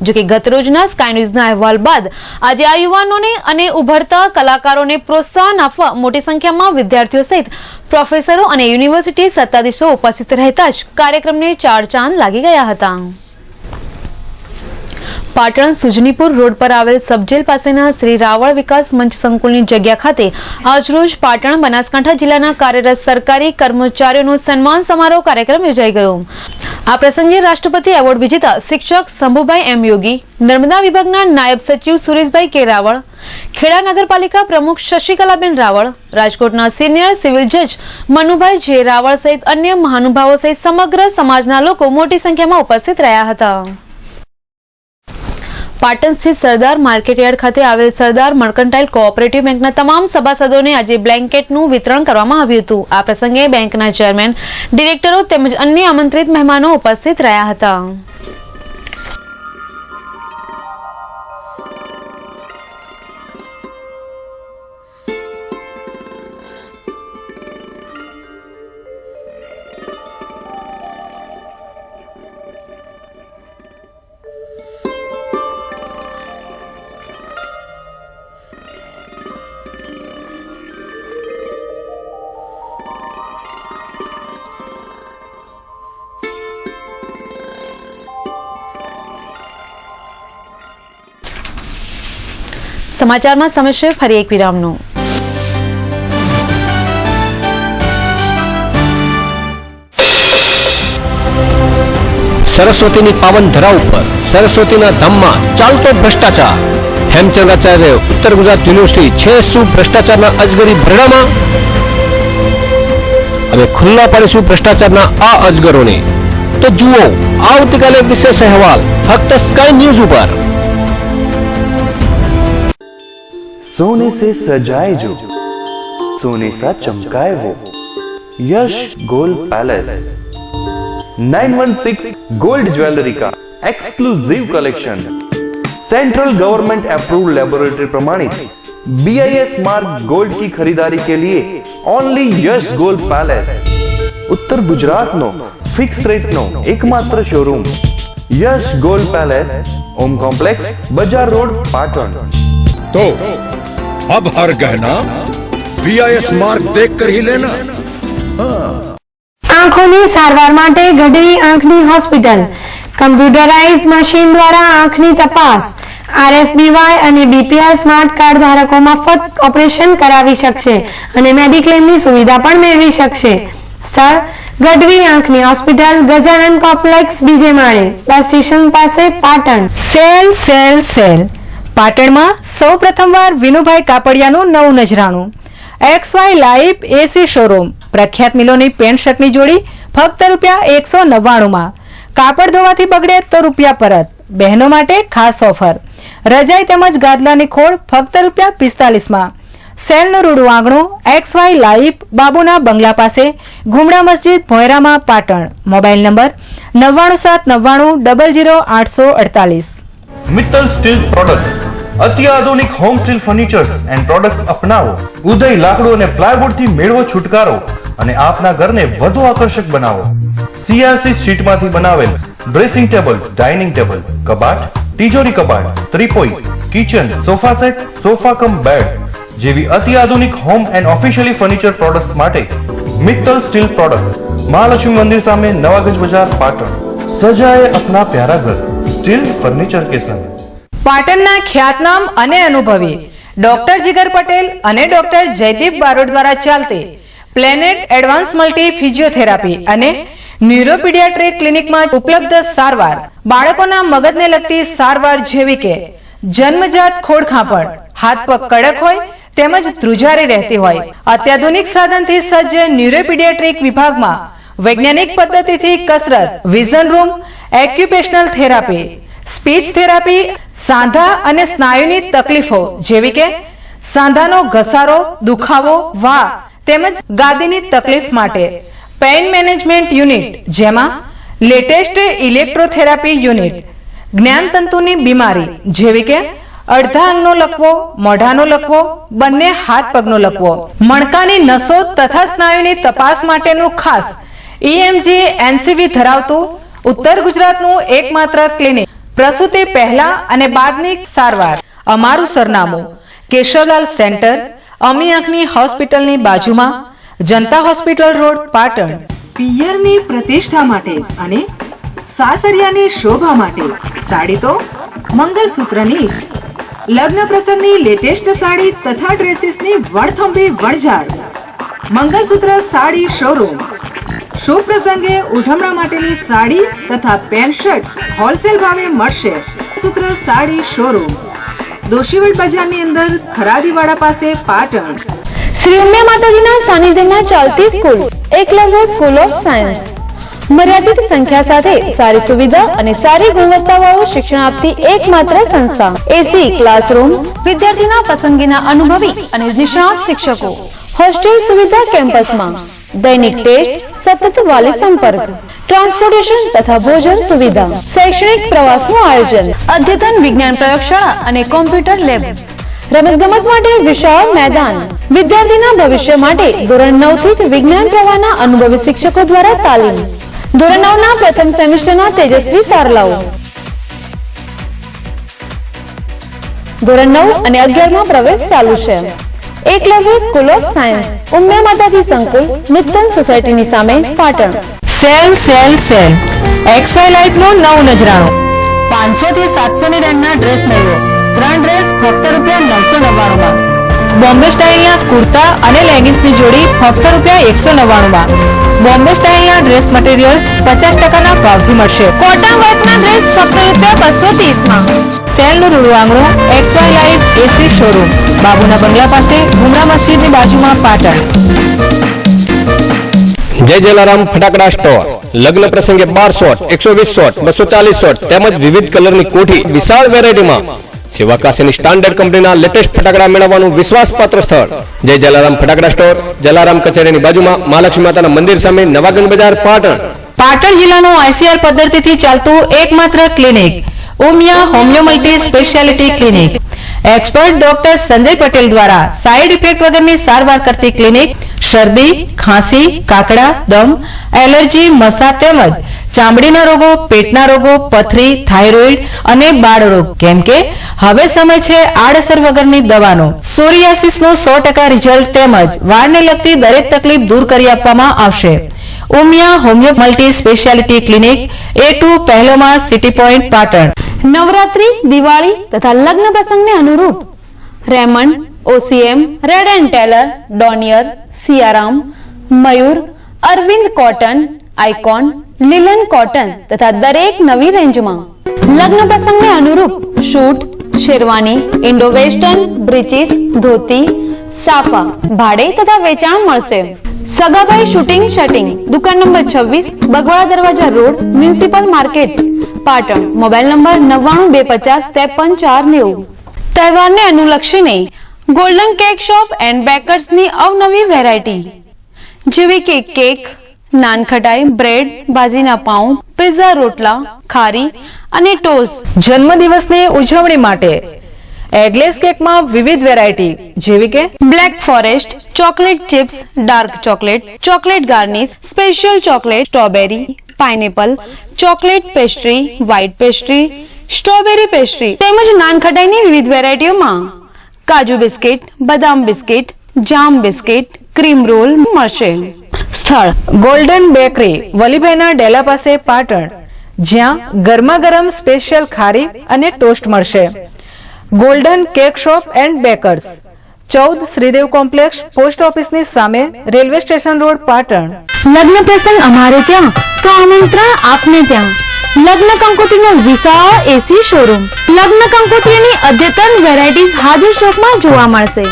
જો કે ગત રોજના સ્કાય ન્યૂઝના અહેવાલ બાદ આજે આ યુવાનોને અને ઉભરતા કલાકારોને પ્રોત્સાહન આપવા મોટી સંખ્યામાં વિદ્યાર્થીઓ સહિત પ્રોફેસરો અને યુનિવર્સિટી સત્તાધીશો ઉપસ્થિત રહેતા જ કાર્યક્રમને 4 ચાંદ લાગી ગયા હતા. પાટણ સુજનીપુર રોડ પર આવેલ સબજેલ પાસેના શ્રી રાવળ વિકાસ મંચ સંકુલની જગ્યા ખાતે આજરોજ પાટણ બનાસકાંઠા જિલ્લાના કાર્યરત સરકારી કર્મચારીઓનો સન્માન સમારોહ કાર્યક્રમ યોજાઈ ગયો. આ પ્રસંગે રાષ્ટ્રપતિ એવોર્ડ વિજેતા શિક્ષક શંભુભાઈ એમ યોગી, નર્મદા વિભાગના નાયબ સચિવ સુરેશભાઈ કે રાવળ, ખેડા નગરપાલિકા પ્રમુખ શશિકલાબેન રાવળ, રાજકોટના સિનિયર સિવિલ જજ મનુભાઈ જે રાવળ સહિત અન્ય મહાનુભાવો સહિત સમગ્ર સમાજના લોકો મોટી સંખ્યામાં ઉપસ્થિત રહ્યા હતા. પાટણ સ્થિત સરદાર માર્કેટયાર્ડ ખાતે આવેલ સરદાર મર્કન્ટાઇલ કોઓપરેટિવ બેંકના તમામ સભાસદોને આજે બ્લેન્કેટનું વિતરણ કરવામાં આવ્યું હતું. આ પ્રસંગે બેંકના ચેરમેન, ડિરેક્ટરો તેમજ અન્ય આમંત્રિત મહેમાનો ઉપસ્થિત રહ્યા હતા. સમાચારમાં સમય છે ફરી એક વિરામનો. સરસ્વતીની પાવન ધરા ઉપર સરસ્વતીના ધામમાં ચાલતો ભ્રષ્ટાચાર. હેમચંદ્રાચાર્ય ઉત્તર ગુજરાત યુનિવર્સિટી છે શું ભ્રષ્ટાચારના અજગરી ભરડામાં? હવે ખુલ્લા પાડીશું ભ્રષ્ટાચારના આ અજગરોને. તો જુઓ આવતીકાલે વિશેષ અહેવાલ ફક્ત સ્કાય ન્યૂઝ ઉપર. सोने से सजाए जो सोने सा चमकाए वो Yash gold palace 916 gold jewellery का exclusive collection central government approved laboratory प्रमाणित BIS मार्क गोल्ड की खरीदारी के लिए ओनली यश गोल्ड पैलेस उत्तर गुजरात नो फिक्स रेट नो एकमात्र showroom Yash gold palace Om complex बजार रोड पाटण. तो अब हर गहना BIS मार्क देख कर ही लेना. આંખોની સારવાર માટે ગઢવી આંખની હોસ્પિટલ કમ્પ્યુટરાઇઝ મશીન દ્વારા આંખની તપાસ RSBY અને BPL સ્માર્ટ કાર્ડ ધારકો મફત ઓપરેશન કરાવી શકશે અને મેડિક્લેમની સુવિધા પણ મેળવી શકશે. સ્થળ ગઢવી આંખની હોસ્પિટલ ગજાનન કોમ્પ્લેક્સ બીજે માળે બસ સ્ટેશન પાસે પાટણ. સેલ સેલ સેલ પાટણમાં સૌ પ્રથમવાર વિનુભાઈ કાપડિયાનું નવું નજરાણું XY લાઈવ AC શોરૂમ પ્રખ્યાત મિલોની પેન્ટ શર્ટની જોડી ફક્ત ₹199 કાપડ ધોવાથી બગડે તો રૂપિયા પરત. બહેનો માટે ખાસ ઓફર રજાઈ તેમજ ગાદલાની ખોળ ફક્ત ₹45. સેલનું રૂડું આંગણું XY લાઈવ બાબુના બંગલા પાસે ઘુમડા મસ્જિદ ભોયરામાં Patan. Mobile number 9979900848. Mittal steel products અત્યાધુનિક home steel furnitures and products અપનાવો. ઉદય લાકડું અને પ્લાયવુડ થી મેળવો છુટકારો અને આપના ઘરને વધુ આકર્ષક બનાવો. CRC શીટમાંથી બનાવેલ ડ્રેસિંગ ટેબલ, ડાઇનિંગ ટેબલ, કબાટ, તિજોરી કબાટ, ત્રિપોઈ, kitchen, sofa set, sofa cum bed જેવી અત્યાધુનિક home and officially furniture products માટે મિત્તલ સ્ટીલ પ્રોડક્ટ્સ, મહાલક્ષ્મી મંદિર સામે નવાગંજ બજાર પાટણ. સજાએ અપના પ્યારા ઘર સ્ટીલ ફર્નિચર કે સંગ. પાટણના ખ્યાતનામ અને અનુભવી ડોક્ટર જીગર પટેલ અને ડોક્ટર જયદીપ બારોટ દ્વારા ચાલતી પ્લેનેટ એડવાન્સ મલ્ટી ફિઝિયોથેરાપી અને ન્યુરોપીડિયાટ્રિક ક્લિનિકમાં ઉપલબ્ધ સારવાર. બાળકોના મગજને લગતી સારવાર જેવી કે જન્મજાત ખોડખાંપણ, હાથ પગ કડક હોય તેમજ ધ્રુજારી રહેતી હોય. અત્યાધુનિક સાધનથી સજ્જ ન્યુરોપીડિયાટ્રિક વિભાગમાં વૈજ્ઞાનિક પદ્ધતિથી કસરત, vision room, occupational therapy, speech therapy, સાંધા અને સ્નાયુની તકલીફો જેવી કે સાંધાનો ઘસારો, દુખાવો, વા તેમજ ગાદીની તકલીફ માટે પેઇન મેનેજમેન્ટ યુનિટ જેમાં લેટેસ્ટ ઇલેક્ટ્રોથેરાપી યુનિટ, જ્ઞાનતંતુની બીમારી જેવી કે અડધા અંગનો લકવો, મોઢાનો લકવો, બંને હાથ પગનો લકવો, મણકાની નસો તથા સ્નાયુની તપાસ માટેનું ખાસ EMG NCV ધરાવતું ઉત્તર ગુજરાતનું એકમાત્ર ક્લિનિક. પ્રસૂતિ પહેલા અને બાદની સારવાર. અમારું સરનામું કેશવલાલ સેન્ટર, અમી આંખની હોસ્પિટલની બાજુમાં, જનતા હોસ્પિટલ રોડ, પાટણ. પિયરની પ્રતિષ્ઠા માટે અને સાસરિયાની શોભા માટે સાડી તો મંગલસૂત્રની જ. લગ્ન પ્રસંગની લેટેસ્ટ સાડી તથા ડ્રેસીસની વડથંભી વણઝાર. મંગલસૂત્ર સાડી શોરૂમ. શુભ પ્રસંગે ઉઠમણા માટેની સાડી તથા પેન્ટ શર્ટ હોલસેલ ભાવે મળશે. સૂત્ર સાડી શોરૂમ દોશીવડ બજારની અંદર ખરાદીવાડા પાસે, પાટણ. શ્રી ઉમિયા માતાજીના સાનિધ્યમાં ચાલતી school Eklavya school of science મર્યાદિત સંખ્યા સાથે સારી સુવિધા અને સારી ગુણવત્તાવાળું શિક્ષણ આપતી એકમાત્ર સંસ્થા. એસી ક્લાસરૂમ, વિદ્યાર્થીના પસંદગીના અનુભવી અને નિષ્ણાત શિક્ષકો, હોસ્ટેલ સુવિધા કેમ્પસમાં, દૈનિક ટેસ્ટ, સતત વાલી સંપર્ક, ટ્રાન્સપોર્ટેશન તથા ભોજન સુવિધા, શૈક્ષણિક પ્રવાસનું આયોજન, અદ્યતન વિજ્ઞાન પ્રયોગશાળા અને કોમ્પ્યુટર લેબ, રમતગમત માટે વિશાળ મેદાન. વિદ્યાર્થીના ભવિષ્ય માટે ધોરણ 9 થી જ વિજ્ઞાન પ્રવાહના અનુભવી શિક્ષકો દ્વારા તાલીમ. ધોરણ 9 ના પ્રથમ સેમેસ્ટરના તેજસ્વી તારલાઓ. ધોરણ 9 અને 11 માં પ્રવેશ ચાલુ છે. Eklavya school of science, Umiya માતાજી સંકુલ, નૂતન સોસાયટીની સામે, Patan. Sale sale sale XY લાઈફનું નવું નજરાણું. 500 થી 700 ની રેન્જના ડ્રેસ મેળવો. 3 ડ્રેસ ફક્ત ₹999. બોમ્બે સ્ટાઇલના કુર્તા અને લેગિન્સની જોડી ફક્ત ₹199 બોમ્બે સ્ટાઇલના ડ્રેસ મટીરિયલ્સ 50% ભાવથી મળશે. કોટન વર્કના ડ્રેસ ફક્ત ₹230 સેલનું રૂડું આંગણું XY લાઈવ એસી શોરૂમ, બાબુના બંગલા પાસે, ગુમરા મસ્જિદની બાજુમાં, પાટણ. જય જલારામ ફટાકડા સ્ટોર લગ્ન પ્રસંગે 12 શોટ, 120 શોટ, 240 શોટ તેમજ વિવિધ કલરની કોઠી વિશાળ વેરાયટીમાં શિવાકાશીની સ્ટાન્ડર્ડ કંપનીના લેટેસ્ટ ફટાકડા મેળવવાનું વિશ્વાસપાત્ર સ્થળ જય જલારામ ફટાકડા સ્ટોર, જલારામ કચેરીની બાજુમાં, મહાલક્ષ્મી માતાના મંદિર સામે, નવાગંજ બજાર, પાટણ. પાટણ જિલ્લાનું ICR પદ્ધતિથી ચાલતું એકમાત્ર clinic Umiya homeo multi speciality clinic. Expert doctor Sanjay Patel દ્વારા સાઇડ ઇફેક્ટ વગરની સારવાર કરતી ક્લિનિક શરદી, ખાંસી, કાકડા, દમ, એલર્જી, મસા તેમજ ચામડીના રોગો, પેટના રોગો, પથરી, થાઇરોઇડ અને બાળરોગ. કેમ કે હવે સમય છે આડઅસર વગરની દવાનો. સોરિયાસિસનું 100% રિઝલ્ટ તેમજ વાળને લગતી દરેક તકલીફ દૂર કરી આપવામાં આવશે. Umiya homeo multi speciality clinic, A2 પહેલો માળ, સિટી પોઈન્ટ, પાટણ. નવરાત્રી, દિવાળી તથા લગ્ન પ્રસંગને અનુરૂપ Raymond, OCM, Reid and Taylor, Donear, Siyaram, Mayur, Arvind cotton, icon, linen cotton તથા દરેક નવી રેન્જમાં લગ્ન પ્રસંગને અનુરૂપ suit, sherwani, Indo western, breeches, dhoti, સાફા ભાડે તથા વેચાણ મળશે. સગાભાઈ શૂટિંગ શટિંગ, દુકાન number 26, Bagwada Darwaja road, municipal market, Patan. Mobile number 9925533490. તહેવારને અનુલક્ષીને ગોલ્ડન કેક શોપ એન્ડ બેકર્સની અવનવી વેરાયટી જેવી કે કેક, નાનખટાઈ, બ્રેડ, બાજીના પાઉં, પિઝા, રોટલા, ખારી અને ટોસ્ટ. જન્મદિવસની ઉજવણી માટે એગલેસ કેકમાં વિવિધ વેરાયટી જેવી કે black forest, chocolate chips, dark chocolate, chocolate garnish, special chocolate, strawberry, pineapple, chocolate pastry, white pastry, strawberry pastry તેમજ નાનખટાઈની વિવિધ વેરાયટીઓમાં કાજુ બિસ્કિટ, બદામ બિસ્કિટ, જામ બિસ્કિટ, ક્રીમ રોલ મળશે. સ્થળ ગોલ્ડન બેકરી, વલીભાઈના ડેલા પાસે, પાટણ, જ્યાં ગરમા ગરમ સ્પેશિયલ ખારી અને ટોસ્ટ મળશે. Golden cake shop and bakers, 14 Shridev complex, post ઓફિસની સામે, રેલવે સ્ટેશન રોડ, પાટણ. લગ્ન પ્રસંગ અમારે ત્યાં તો આમંત્રણ આપને ત્યાં. લગ્ન કંકોત્રીનો વિશાળ એસી શોરૂમ, લગ્ન કંકોત્રીની અદ્યતન વેરાયટીઝ હાજર સ્ટોકમાં જોવા મળશે.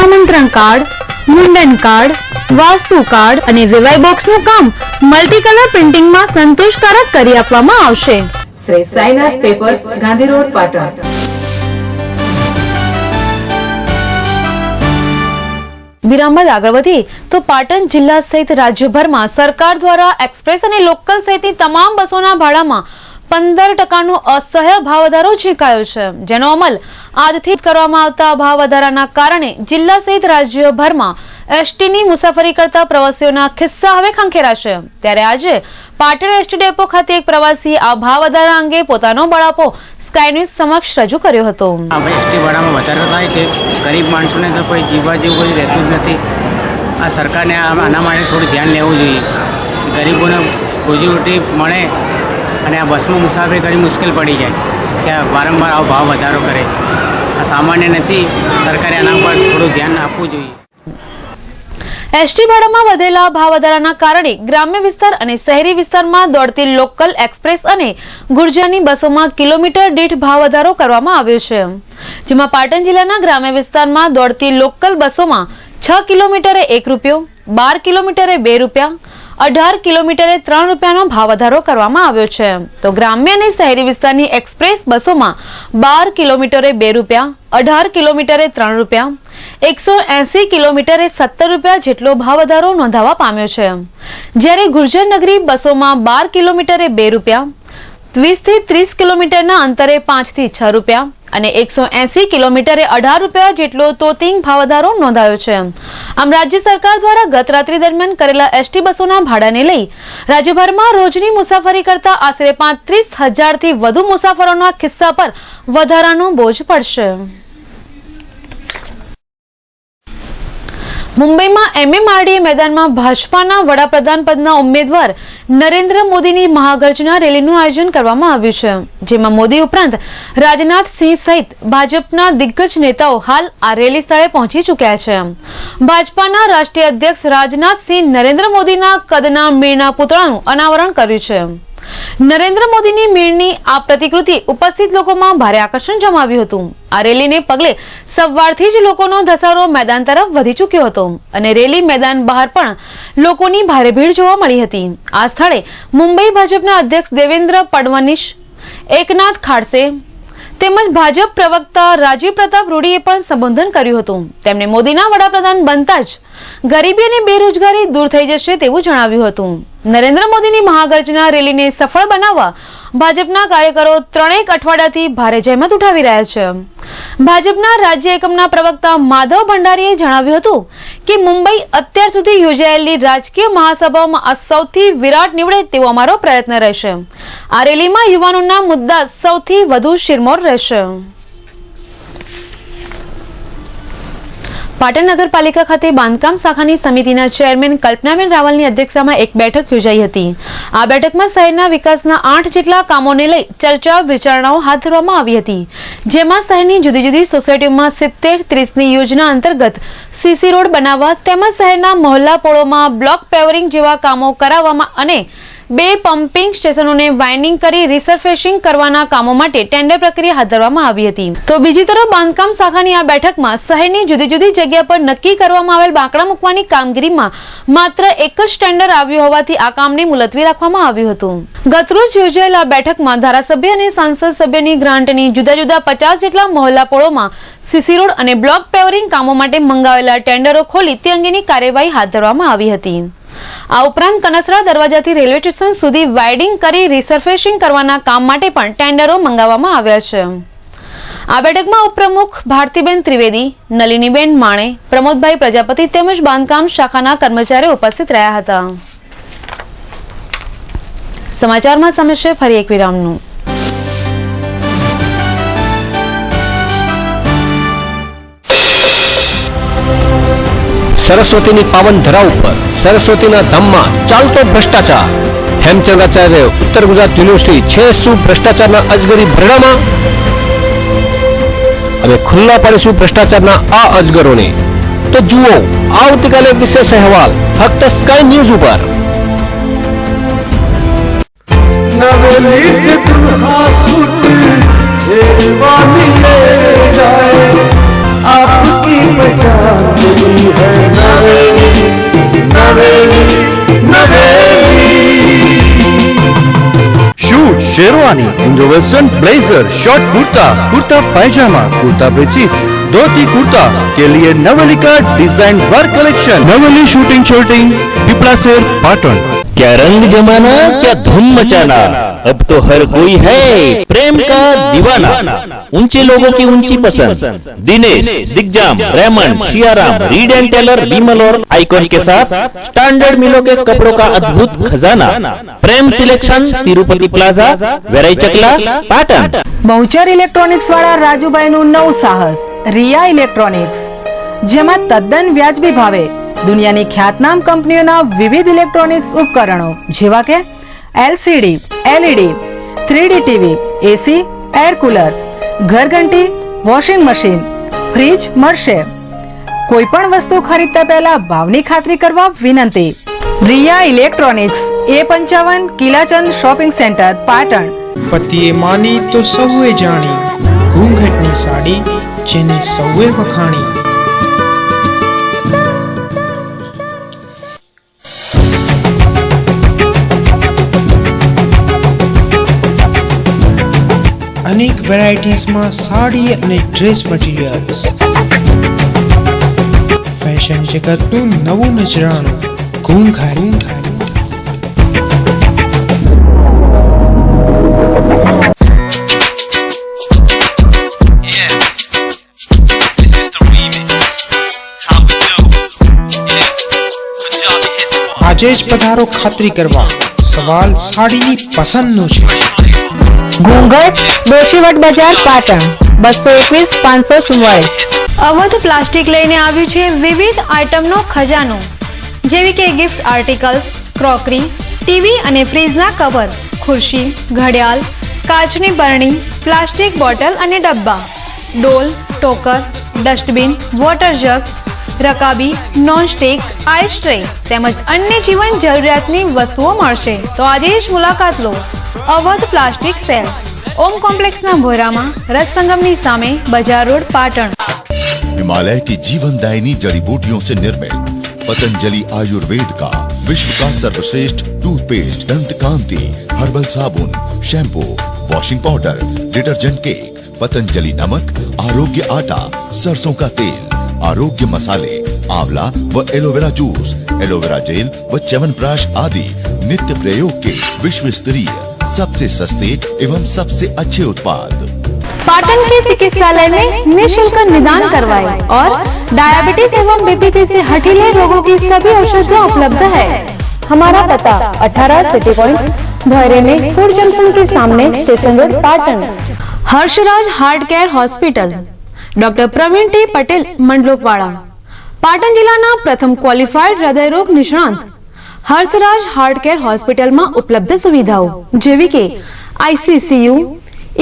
આમંત્રણ કાર્ડ, મુંડન કાર્ડ, વાસ્તુ કાર્ડ અને વિવાહ બોક્સનું કામ મલ્ટી કલર પ્રિન્ટિંગમાં સંતોષકારક કરી આપવામાં આવશે. Shri Sainath papers, Gandhi road, Patan. વિરામ બાદ આગળ વધી તો પાટણ જિલ્લા સહિત રાજ્યભરમાં સરકાર દ્વારા એક્સપ્રેસ અને લોકલ સહિતની તમામ બસોના ભાડામાં 15% અસહ્ય ભાવ વધારો ઝીંકાયો છે, જેનો અમલ આજથી કરવામાં આવતા ભાવ વધારાના કારણે જિલ્લા સહિત રાજ્યભરમાં એસટીની મુસાફરી કરતા પ્રવાસીઓના ખિસ્સા હવે ખંખેરાશે. ત્યારે આજે પાટણ એસટી ડેપો ખાતે એક પ્રવાસી આ ભાવ વધારા અંગે પોતાનો બળાપો સ્કાય ન્યૂઝ સમક્ષ રજૂ કર્યો હતો. એસટી ભાડામાં વધારો થાય છે, ગરીબ માણસોને તો કોઈ જીવવા જેવું કોઈ રહેતું જ નથી. આ સરકારને આના માટે થોડું ધ્યાન લેવું જોઈએ. ગરીબોને રોજીરોટી મળે અને આ બસમાં મુસાફરી કરી મુશ્કેલ પડી જાય કે વારંવાર આવો ભાવ વધારો કરે. આ સામાન્ય નથી. સરકારે આના પર થોડું ધ્યાન આપવું જોઈએ. એસટી ભાડામાં વધેલા ભાવ વધારાના કારણે ગ્રામ્ય વિસ્તાર અને શહેરી વિસ્તારમાં દોડતી લોકલ, એક્સપ્રેસ અને ગુર્જરની બસોમાં કિલોમીટર દીઠ ભાવ વધારો કરવામાં આવ્યો છે, જેમાં પાટણ જિલ્લાના ગ્રામ્ય વિસ્તારમાં દોડતી લોકલ બસોમાં 6 કિલોમીટરે ₹1, 12 કિલોમીટરે ₹2, 18 કિલોમીટરે ₹3નો ભાવ વધારો કરવામાં આવ્યો છે. તો ગ્રામ્ય અને શહેરી વિસ્તારની એક્સપ્રેસ બસોમાં 12 કિલોમીટરે ₹2, 18 કિલોમીટરે ₹3, 180 કિલોમીટરે ₹17 જેટલો ભાવ વધારો નોંધાવા પામ્યો છે. જ્યારે ગુર્જર નગરી બસોમાં 12 કિલોમીટરે ₹2, 20 થી 30 કિલોમીટરના અંતરે 5 થી ₹6 અને 180 કિલોમીટરે ₹18 જેટલો તોતિંગ ભાવ વધારો નોંધાયો છે. આમ રાજ્ય સરકાર દ્વારા ગત રાત્રિ દરમિયાન કરેલા એસટી બસોના ભાડાને લઈ રાજ્યભરમાં રોજની મુસાફરી કરતા આશરે 35,000 થી વધુ મુસાફરોના ખિસ્સા પર વધારાનો બોજ પડશે. મુંબઈમાં MMRDA મેદાનમાં ભાજપાના વડાપ્રધાન પદના ઉમેદવાર નરેન્દ્ર મોદીની મહાગર્જના રેલીનું આયોજન કરવામાં આવ્યું છે, જેમાં મોદી ઉપરાંત રાજનાથ સિંહ સહિત ભાજપના દિગ્ગજ નેતાઓ હાલ આ રેલી સ્થળે પહોંચી ચૂક્યા છે. ભાજપાના રાષ્ટ્રીય અધ્યક્ષ રાજનાથ સિંહ નરેન્દ્ર મોદીના કદના મીણના પુતળાનું અનાવરણ કર્યું છે. નરેન્દ્ર મોદીની મીણની આ પ્રતિકૃતિ ઉપસ્થિત લોકોમાં ભારે આકર્ષણ જમાવ્યું હતું. આ રેલીને પગલે સવારથી જ લોકોનો ધસારો મેદાન તરફ વધી ચૂક્યો હતો અને રેલી મેદાન બહાર પણ લોકોની ભારે ભીડ જોવા મળી હતી. આ સ્થળે મુંબઈ ભાજપના અધ્યક્ષ દેવેન્દ્ર ફડણવીસ, એકનાથ ખાડસે તેમજ ભાજપ પ્રવક્તા રાજીવ પ્રતાપ રૂડીએ પણ સંબોધન કર્યું હતું. તેમણે મોદીના વડાપ્રધાન બનતા જ ગરીબી અને બેરોજગારી દૂર થઈ જશે તેવું જણાવ્યું હતું. નરેન્દ્ર મોદીની મહાગર્જના રેલીને સફળ બનાવવા ભાજપના કાર્યકરો 3 અઠવાડિયાથી ભારે જહેમત ઉઠાવી રહ્યા છે. ભાજપના રાજ્ય એકમના પ્રવક્તા માધવ ભંડારીએ જણાવ્યું હતું કે મુંબઈ અત્યાર સુધી યોજાયેલી રાજકીય મહાસભામાં આ સૌથી વિરાટ નીવડે તેવો અમારો પ્રયત્ન રહેશે. આ રેલીમાં યુવાનોના મુદ્દા સૌથી વધુ શિરમોર રહેશે. પાટણ નગરપાલિકા ખાતે બાંધકામ શાખાની સમિતિના ચેરમેન કલ્પનાબેન રાવલની અધ્યક્ષતામાં એક બેઠક યોજાઈ હતી. આ બેઠકમાં શહેરના વિકાસના 8 જેટલા કામોને લઈ ચર્ચા વિચારણાઓ હાથ ધરવામાં આવી હતી, જેમાં શહેરની જુદી જુદી સોસાયટીઓમાં 70-30ની યોજના અંતર્ગત સીસી રોડ બનાવવા તેમજ શહેરના મહોલ્લા પોળોમાં બ્લોક પેવરિંગ જેવા કામો કરાવવામાં અને 2 પમ્પિંગ સ્ટેશનોને વાઇનિંગ કરી રિસર્ફેસિંગ કરવાના કામો માટે ટેન્ડર પ્રક્રિયા હાથ ધરવામાં આવી હતી. તો બીજી તરફ બાંધકામ શાખાની આ બેઠકમાં શહેરની જુદી જુદી જગ્યા પર નક્કી કરવામાં આવેલ બાંકડા મૂકવાની કામગીરીમાં માત્ર એક જ ટેન્ડર આવ્યું હોવાથી આ કામને મુલતવી રાખવામાં આવ્યું હતું. ગતરોજ યોજાયેલ આ બેઠકમાં ધારાસભ્ય અને સાંસદ સભ્યની ગ્રાન્ટની જુદા જુદા 50 જેટલા મહોલ્લા પોળોમાં સીસી રોડ અને બ્લોક પેવરિંગ કામો માટે મંગાવેલા ટેન્ડરો ખોલી તે અંગેની કાર્યવાહી હાથ ધરવામાં આવી હતી. આ ઉપરાંત કનસરા દરવાજાથી રેલવે સ્ટેશન સુધી વાઇડિંગ કરી રિસર્ફેસિંગ કરવાના કામ માટે પણ ટેન્ડરો મંગાવવામાં આવ્યા છે. આ બેઠકમાં ઉપપ્રમુખ ભારતીબેન ત્રિવેદી, નલિનીબેન માણે, પ્રમોદભાઈ પ્રજાપતિ તેમજ બાંધકામ શાખાના કર્મચારીઓ ઉપસ્થિત રહ્યા હતા. સમાચારમાં સમય છે ફરી એક વિરામનું. સરસ્વતીની પાવન ધરા ઉપર સરસ્વતીના ધામમાં ચાલતો ભ્રષ્ટાચાર. હેમચંદ્રાચાર્ય ઉત્તર ગુજરાત યુનિવર્સિટી છે શું ભ્રષ્ટાચારના અજગરી ભરડામાં? હવે ખુલ્લા પાડીશું ભ્રષ્ટાચારના આ અજગરોને. તો જુઓ આવતીકાલે વિશેષ અહેવાલ ફક્ત સ્કાય ન્યૂઝ ઉપર. नवेली से दुल्हा सूट शेरवानी ले जाए आपकी पहचान हुई है Naveli Naveli Naveli. Suit sherwani Indo western blazer short kurta kurta पैजामा कुर्ता ब्रेचीज धोती कुर्ता के लिए Navlika design work collection. Navli suiting shirting Pipla शेर पाटन. क्या रंग जमाना क्या धूम मचाना, अब तो हर कोई है प्रेम का दीवाना. ऊंचे लोगों की ऊंची पसंद, दिनेश, दिग्जाम, रेमंड, शियाराम, रीड एंड टेलर, विमल और आइकॉन के साथ स्टैंडर्ड मिलों के कपड़ों का अद्भुत खजाना. प्रेम सिलेक्शन, तिरुपति प्लाजा, वेराई चकला, पाटन. બહુચર ઇલેક્ટ્રોનિક્સ વાળા રાજુભાઈનું નવું સાહસ રિયા ઇલેક્ટ્રોનિક્સ, જેમાં તદ્દન વ્યાજબી ભાવે દુનિયાની ખ્યાતનામ કંપનીઓના વિવિધ ઇલેક્ટ્રોનિક્સ ઉપકરણો જેવા કે LCD, LED, 3D TV, AC, air cooler, ઘરઘંટી, વોશિંગ મશીન, ફ્રીજ મળશે. કોઈ પણ વસ્તુ ખરીદતા પહેલા ભાવની ખાતરી કરવા વિનંતી. Riya electronics, A55 Kilachand shopping centre, Patan. પતિએ માની તો સૌએ જાણી, ઘૂંઘટની સાડી જેને સૌએ વખાણી. અનેક વેરાયટીઝમાં સાડી અને ડ્રેસ મટીરિયલ્સ. ફેશન જગતનું નવું નજરાણું ઘૂંઘારી. આજે જ પધારો ખાતરી કરવા. સવાલ સાડીની પસંદનો છે. ઘૂંઘટ, દોશીવટ બજાર, પાટણ. 221 544. અવધ પ્લાસ્ટિક લઈને આવ્યું છે વિવિધ આઇટમનો ખજાનો, જેવી કે ગિફ્ટ આર્ટિકલ્સ, ક્રોકરી, ટીવી અને ફ્રીજના કવર, ખુરશી, ઘડિયાળ, કાચની બરણી, પ્લાસ્ટિક બોટલ અને ડબ્બા, ડોલ, ટોકર, ડસ્ટબિન, વોટર જગ, રકાબી, નોનસ્ટિક, આઈસ ટ્રે તેમજ અન્ય જીવન જરૂરિયાતની વસ્તુઓ મળશે. તો આજે જ મુલાકાત લો અવધ પ્લાસ્ટિક સેલ, ઓમ કોમ્પ્લેક્સના ભોયરામાં, रससंगमनी सामे, बाजार रोड, पाटण. हिमालय की जीवनदायिनी जड़ी बूटियों से निर्मित पतंजलि आयुर्वेद का विश्व का सर्वश्रेष्ठ टूथपेस्ट, दंत कांति, हर्बल साबुन, shampoo, washing powder, detergent cake, Patanjali नमक, आरोग्य आटा, सरसों का तेल, आरोग्य मसाले, आंवला व एलोवेरा जूस, एलोवेरा जेल व च्यवनप्राश आदि नित्य प्रयोग के विश्व स्तरीय सबसे सस्ते एवं सबसे अच्छे उत्पाद. पाटन के चिकित्सालय में निःशुल्क निदान करवाए और डायबिटीज एवं बीपी जैसे हठीले रोगों की सभी औषधियाँ उपलब्ध है. हमारा पता 18 सिटी पॉइंट, भोयरे में फूड जंक्शन के सामने, station road, Patan. Harshraj heart care hospital, doctor Pravin T Patel, Mandlopwada. Patan जिल्लाના પ્રથમ ક્વોલિફાઈડ હૃદયરોગ નિષ્ણાંત હર્ષરાજ હાર્ટ કેર હોસ્પિટલમાં ઉપલબ્ધ સુવિધાઓ જેવી કે ICCU,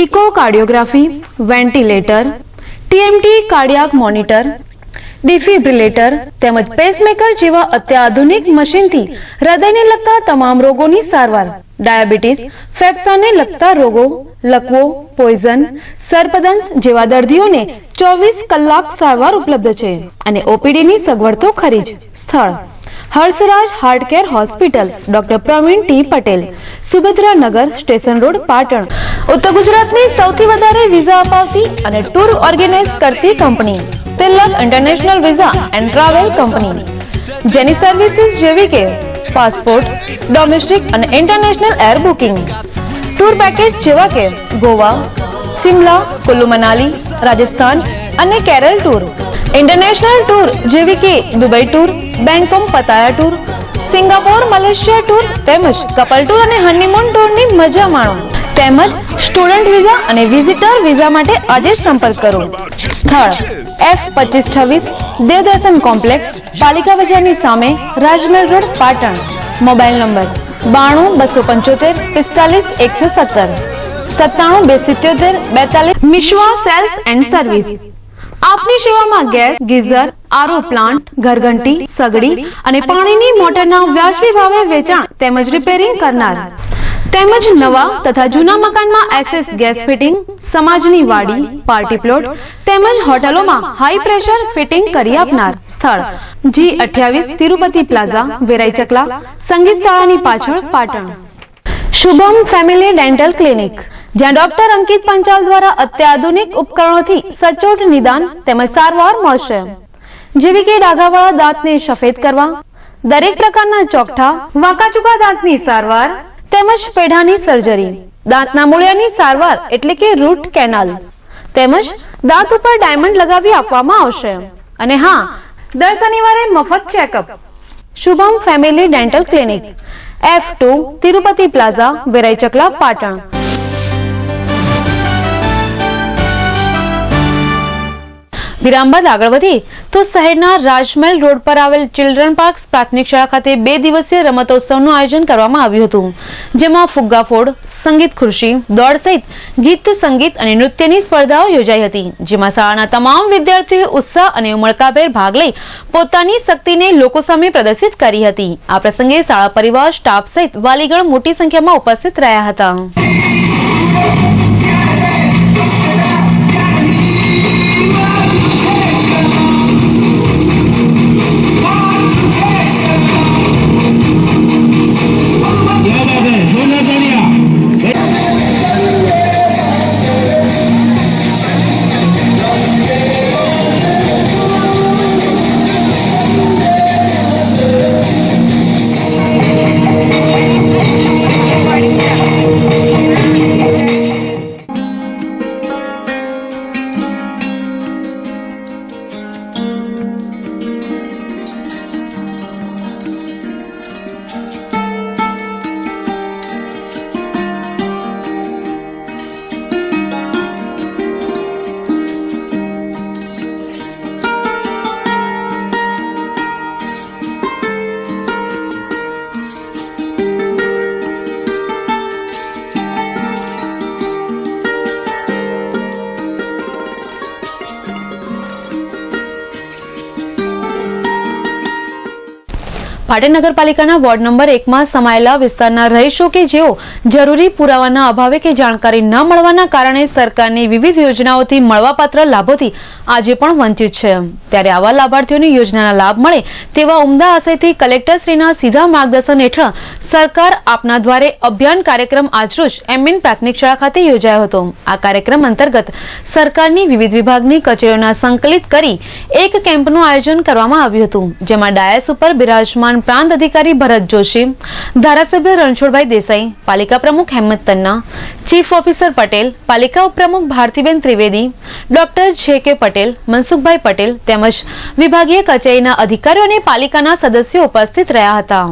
echocardiography, ventilator, TMT cardiac monitor, defibrillator તેમજ પેસમેકર જેવા અત્યાધુનિક મશીનથી હૃદયને લગતા તમામ રોગોની સારવાર, ડાયાબિટીસ, ફેફસાને લગતા રોગો, લકવો, પોઈઝન, સર્પદંશ જેવા દર્દીઓને 24 કલાક સારવાર ઉપલબ્ધ છે અને ઓપીડીની સગવડ તો ખરી જ. સ્થળ Harshraj heart care hospital, doctor Pravin T Patel, Subhadranagar, station road, Patan. ઉત્તર ગુજરાતની સૌથી વધારે વિઝા અપાવતી અને ટૂર ઓર્ગેનાઇઝ કરતી company Tilak international visa and travel company, જેની સર્વિસીસ જેવી કે પાસપોર્ટ, ડોમેસ્ટિક અને international air booking, tour package જેવા કે ગોવા, સિમલા, કુલ્લુ મનાલી, રાજસ્થાન અને કેરળ ટૂર, ઇન્ટરનેશનલ ટૂર જેવી કે Dubai tour, Bangkok Pattaya tour, Singapore, Malaysia tour તેમજ કપલ ટૂર અને હનીમૂન ટૂરની મજા માણો. તેમજ સ્ટુડન્ટ વિઝા અને વિઝિટર વિઝા માટે આજે સંપર્ક કરો. સ્થળ F2526 દેવદર્શન કોમ્પ્લેક્સ, પાલિકા બજારની સામે, Rajmahal road, Patan. Mobile number 92 245 117 97 277 Mishwa sales and service. આપની સેવામાં ગેસ, ગીઝર, આરો પ્લાન્ટ, ઘરઘંટી, સગડી અને પાણીની મોટરના વ્યાજબી ભાવે વેચાણ તેમજ રિપેરિંગ કરનાર તેમજ નવા તથા જૂના મકાનમાં એસએસ ગેસ ફિટિંગ, સમાજની વાડી, પાર્ટી પ્લોટ તેમજ હોટલોમાં હાઈ પ્રેશર ફિટિંગ કરી આપનાર. સ્થળ G28 તિરુપતિ પ્લાઝા, વેરાઈ ચકલા, સંગીત શાળાની પાછળ, Patan. Shubham family dental clinic, જ્યાં ડોક્ટર અંકિત પંચાલ દ્વારા અત્યાધુનિક ઉપકરણોથી સચોટ નિદાન તેમજ સારવાર મળશે, જેવી કે ડાઘાવાળા દાંતને સફેદ કરવા, દરેક પ્રકારના ચોકઠા, વાંકાચૂકા દાંતની સારવાર તેમજ પેઢાની સર્જરી, દાંતના મૂળિયાની સારવાર એટલે કે રૂટ કેનાલ તેમજ દાંત ઉપર ડાયમંડ લગાવી આપવામાં આવશે. અને હા, દર શનિવારે મફત checkup. Shubham family dental clinic, F2 Tirupati plaza, Verai Chakla, Patan. વિરામ બાદ આગળ વધી તો શહેરના રાજમહેલ રોડ પર આવેલ ચિલ્ડ્રન પાર્ક પ્રાથમિક શાળા ખાતે 2 દિવસીય રમતોત્સવનું આયોજન કરવામાં આવ્યું હતું, જેમાં ફુગ્ગા ફોડ, સંગીત ખુરશી, દોડ સહિત ગીત, સંગીત અને નૃત્યની સ્પર્ધાઓ યોજાઈ હતી, જેમાં શાળાના તમામ વિદ્યાર્થીઓએ ઉત્સાહ અને ઉમળકાભેર ભાગ લઈ પોતાની શક્તિને લોકો સામે પ્રદર્શિત કરી હતી. આ પ્રસંગે શાળા પરિવાર, સ્ટાફ સહિત વાલીગણ મોટી સંખ્યામાં ઉપસ્થિત રહ્યા હતા. પાટણ નગરપાલિકાના વોર્ડ નંબર 1 માં સમાયેલા વિસ્તારના રહીશો કે જેઓ જરૂરી પુરાવાના અભાવે કે જાણકારી ન મળવાના કારણે સરકારની વિવિધ યોજનાઓથી મળવાપાત્ર લાભોથી આજે પણ વંચિત છે, ત્યારે આવા લાભાર્થીઓને યોજનાના લાભ મળે તેવા ઉમદા આશયથી કલેક્ટરશ્રીના સીધા માર્ગદર્શન હેઠળ સરકાર આપના દ્વારે અભિયાન કાર્યક્રમ આજરોજ એમએન પ્રાથમિક શાળા ખાતે યોજાયો હતો। આ કાર્યક્રમ અંતર્ગત સરકારની વિવિધ વિભાગની કચેરીઓના સંકલિત કરી એક કેમ્પનું આયોજન કરવામાં આવ્યું હતું, જેમાં ડાયસ ઉપર બિરાજમાન प्रांत अधिकारी भरत जोशी, धारासभ्य रणछोड़भाई देसाई, पालिका प्रमुख हेमंत तन्ना, चीफ ऑफिसर पटेल, पालिका उपप्रमुख भारतीबेन त्रिवेदी, डॉक्टर जे.के. पटेल, मनसुखभाई पटेल તેમજ વિભાગીય કચેરીના અધિકારીઓ અને પાલિકાના સદસ્યો ઉપસ્થિત રહ્યા હતા।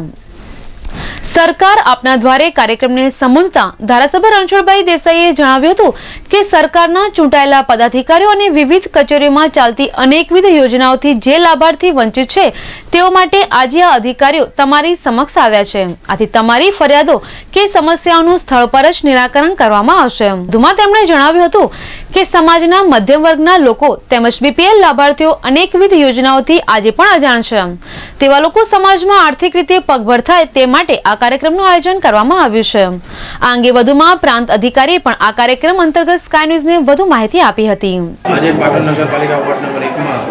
સરકાર આપના દ્વારે કાર્યક્રમને સંબોધતા ધારાસભ્ય રણછોડભાઈ દેસાઈએ જણાવ્યું હતું કે સરકારના ચૂંટાયેલા પદાધિકારીઓ અને વિવિધ કચેરીઓમાં ચાલતી અનેકવિધ યોજનાઓથી જે લાભાર્થી વંચિત છે તેઓ માટે આજે આ અધિકારીઓ તમારી સમક્ષ આવ્યા છે, આથી તમારી ફરિયાદો કે સમસ્યાઓનું સ્થળ પર જ નિરાકરણ કરવામાં આવશે। વધુમાં તેમણે જણાવ્યું હતું કે સમાજના મધ્યમ વર્ગના લોકો તેમજ બીપીએલ લાભાર્થીઓ અનેકવિધ યોજનાઓથી આજે પણ અજાણ છે, તેવા લોકો સમાજમાં આર્થિક રીતે પગભર થાય તે માટે આ કાર્યક્રમનું આયોજન કરવામાં આવ્યું છે। આ અંગે વધુમાં પ્રાંત અધિકારીએ પણ આ કાર્યક્રમ અંતર્ગત સ્કાય ન્યૂઝને વધુ માહિતી આપી હતી। આજે પાટણ નગરપાલિકા વોર્ડ નંબર 1 માં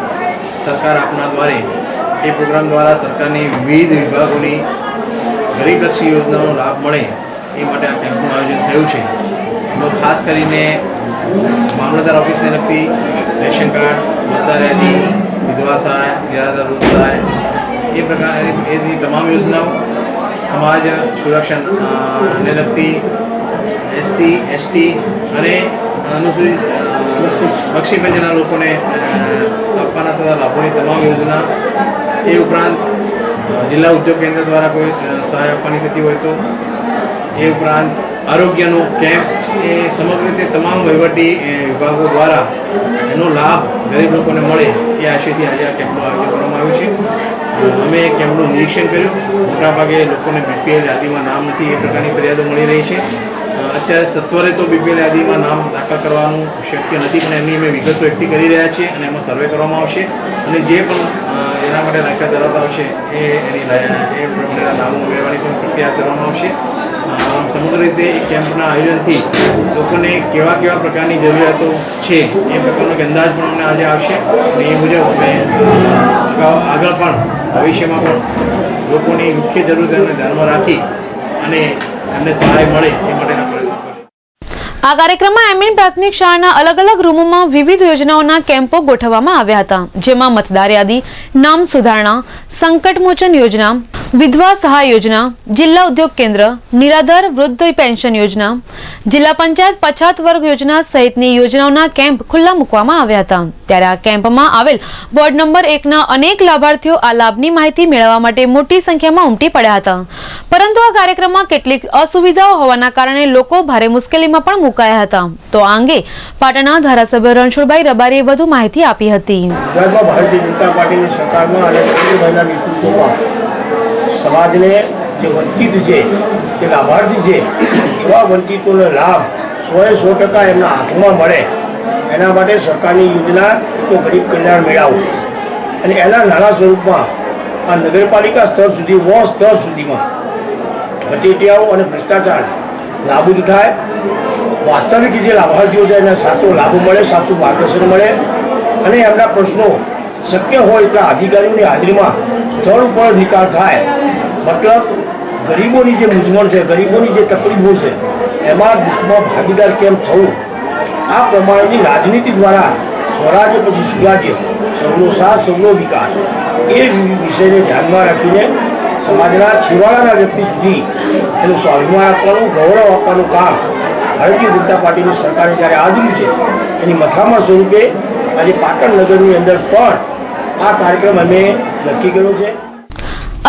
સરકાર આપના દ્વારે એ પ્રોગ્રામ દ્વારા સરકારની વિવિધ વિભાગોની ગરીબલક્ષી યોજનાનો લાભ મળે એ માટે આ કેમ્પનું આયોજન થયું છે। એમાં ખાસ કરીને મામલતદાર ઓફિસને લગતી રેશન કાર્ડ, મતદાર યાદી, વિધવા સહાય, નિરાધાર વૃદ્ધ સહાય એ પ્રકારની તમામ યોજનાઓ, સમાજ સુરક્ષાને લગતી SC, ST અને અનુસૂચિત બક્ષી પંચના લોકોને આપવાના તથા લાભોની તમામ યોજના, એ ઉપરાંત જિલ્લા ઉદ્યોગ કેન્દ્ર દ્વારા કોઈ સહાય આપવાની થતી હોય તો, એ ઉપરાંત આરોગ્યનો કેમ્પ, એ સમગ્ર રીતે તમામ વહીવટી વિભાગો દ્વારા એનો લાભ ગરીબ લોકોને મળે એ આશયથી આજે આ કેમ્પનું આયોજન કરવામાં આવ્યું છે। અમે કેમ્પનું નિરીક્ષણ કર્યું। મોટાભાગે લોકોને બીપીએલ યાદીમાં નામ નથી એ પ્રકારની ફરિયાદો મળી રહી છે। અત્યારે સત્વરે તો બીપીએલ યાદીમાં નામ દાખલ કરવાનું શક્ય નથી, પણ એમની અમે વિગતો એકઠી કરી રહ્યા છીએ અને એમાં સર્વે કરવામાં આવશે અને જે પણ એના માટે લાયકાત ધરાવતા આવશે એ પ્રમાણેના નામો ઉમેરવાની પણ પ્રક્રિયા કરવામાં આવશે। સમગ્ર રીતે એ કેમ્પના આયોજનથી લોકોને કેવા કેવા પ્રકારની જરૂરિયાતો છે એ પ્રકારનો એક અંદાજ પણ અમને આજે આવશે અને એ મુજબ અમે આગળ પણ ભવિષ્યમાં પણ લોકોની મુખ્ય જરૂરિયાતોને ધ્યાનમાં રાખી અને એમને સહાય મળે એ માટેના પ્રયત્નો કરશું। આ કાર્યક્રમમાં એમએન પ્રાથમિક શાળાના અલગ અલગ રૂમોમાં વિવિધ યોજનાઓના કેમ્પો ગોઠવવામાં આવ્યા હતા, જેમાં મતદાર યાદી, નામ સુધારણા, સંકટ મોચન યોજના, વિધવા સહાય યોજના, જિલ્લા ઉદ્યોગ કેન્દ્ર, નિરાધાર વૃદ્ધ પેન્શન યોજના, જિલ્લા પંચાયત પછાત વર્ગ યોજના સહિતની યોજનાઓના કેમ્પ ખુલ્લા મૂકવામાં આવ્યા હતા। ત્યારે આ કેમ્પમાં આવેલ વોર્ડ નંબર 1 ના અનેક લાભાર્થીઓ આ લાભની માહિતી મેળવવા માટે મોટી સંખ્યામાં ઉમટી પડ્યા હતા, પરંતુ આ કાર્યક્રમમાં કેટલીક અસુવિધાઓ હોવાના કારણે લોકો ભારે મુશ્કેલીમાં પણ મુકાયા હતા। તો આ અંગે પાટણના ધારાસભ્ય રણછોડભાઈ રબારીએ વધુ માહિતી આપી હતી। ભારતીય જનતા પાર્ટીની સરકારમાં અને કેન્દ્રના નેતૃત્વમાં સમાજને જે વંચિત છે, જે લાભાર્થી છે, એવા વંચિતોનો લાભ 100% એમના હાથમાં મળે એના માટે સરકારની યોજના તો ગરીબ કલ્યાણ મેળાવો અને એના નાના સ્વરૂપમાં આ નગરપાલિકા સ્તર સુધી વોર્ડ સ્તર સુધીમાં વચેટિયાઓ અને ભ્રષ્ટાચાર નાબૂદ થાય, વાસ્તવિક જે લાભાર્થીઓ છે એને સાચો લાભ મળે, સાચું માર્ગદર્શન મળે અને એમના પ્રશ્નો શક્ય હોય એટલા અધિકારીઓની હાજરીમાં સ્થળ ઉપર નિકાલ થાય। મતલબ ગરીબોની જે મૂંઝવણ છે, ગરીબોની જે તકલીફો છે એમાં દુઃખમાં ભાગીદાર કેમ થવું, આ પ્રમાણેની રાજનીતિ દ્વારા સ્વરાજ્ય પછી સુરાજ્ય, સૌનો સાથ સૌનો વિકાસ એ વિષયને ધ્યાનમાં રાખીને સમાજના છેવાડાના વ્યક્તિ સુધી એનું સ્વાભિમાન આપવાનું, ગૌરવ આપવાનું કામ ભારતીય જનતા પાર્ટીની સરકારે જ્યારે આદર્યું છે એની મથામણ સ્વરૂપે આજે પાટણ નગરની અંદર પણ આ કાર્યક્રમ અમે નક્કી કર્યો છે।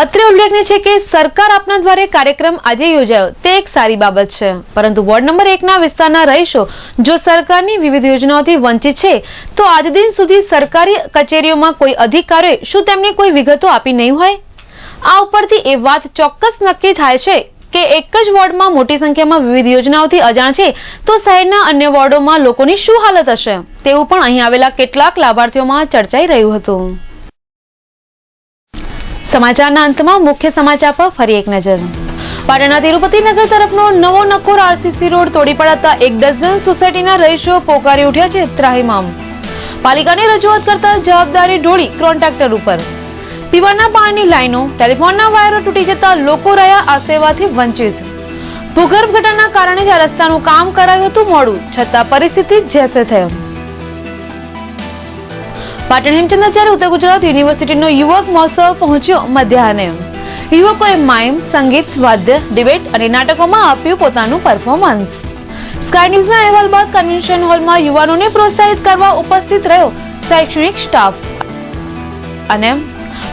અત્રે ઉલ્લેખનીય છે કે સરકાર આપના દ્વારે કાર્યક્રમ આજે યોજાયો તે એક સારી બાબત છે, પરંતુ વોર્ડ નંબર 1 ના વિસ્તારના રહીશો જો સરકારની વિવિધ યોજનાઓથી વંચિત છે તો આજ દિન સુધી સરકારી કચેરીઓમાં કોઈ અધિકારીએ શું તેમને કોઈ વિગતો આપી નહીં હોય? આ ઉપરથી એ વાત ચોક્કસ નક્કી થાય છે કે એક જ વોર્ડમાં મોટી સંખ્યામાં વિવિધ યોજનાઓથી અજાણ છે તો શહેરના અન્ય વોર્ડોમાં લોકોની શું હાલત હશે, તેવું પણ અહીં આવેલા કેટલાક લાભાર્થીઓમાં ચર્ચાઈ રહ્યું હતું। સમાચારના અંતમાં મુખ્ય સમાચાર પર ફરી એક નજર. પાટણના તિરુપતિનગર તરફનો નવો નક્કોર આરસીસી રોડ તોડી પડાતા 1 ડઝન સોસાયટીના રહીશો પોકારી ઉઠ્યા છે ત્રાહિમામ. પાલિકાની રજૂઆત કરતા જવાબદારી ઢોળી કોન્ટ્રાક્ટર ઉપર. પીવાના પાણીની લાઈનો, ટેલિફોનના વાયરો તૂટી જતા લોકો રહ્યા આ સેવાથી વંચિત. ભૂગર્ભ ગટરના કારણે જ આ રસ્તાનું કામ કરાયું હતું મોડું, છતાં પરિસ્થિતિ જેસે થયો. પાટણ હેમચંદ્રાચાર્ય ઉત્તર ગુજરાત યુનિવર્સિટીનો યુવક મહોત્સવ પહોંચ્યો મધ્યાહને. યુવકોએ માઇમ, સંગીત, વાદ્ય, ડિબેટ અને નાટકોમાં આપ્યું પોતાનું પરફોર્મન્સ. સ્કાય ન્યૂઝના અહેવાલ બાદ કન્વેન્શન હોલમાં યુવાનોને પ્રોત્સાહિત કરવા ઉપસ્થિત રહ્યો શૈક્ષણિક સ્ટાફ. અને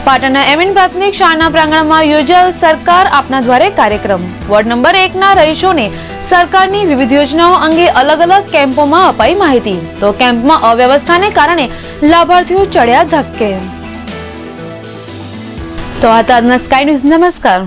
પાટણના એમએન પ્રાથમિક શાળાના પ્રાંગણમાં યોજાયો સરકાર આપના દ્વારે કાર્યક્રમ. વોર્ડ નંબર 1 ના રહીશોને સરકારની વિવિધ યોજનાઓ અંગે અલગ અલગ કેમ્પોમાં અપાઈ માહિતી. તો કેમ્પમાં અવ્યવસ્થાને કારણે લાભાર્થીઓ ચડ્યા ધક્કે. તો આ આજના સ્કાય ન્યૂઝ. નમસ્કાર.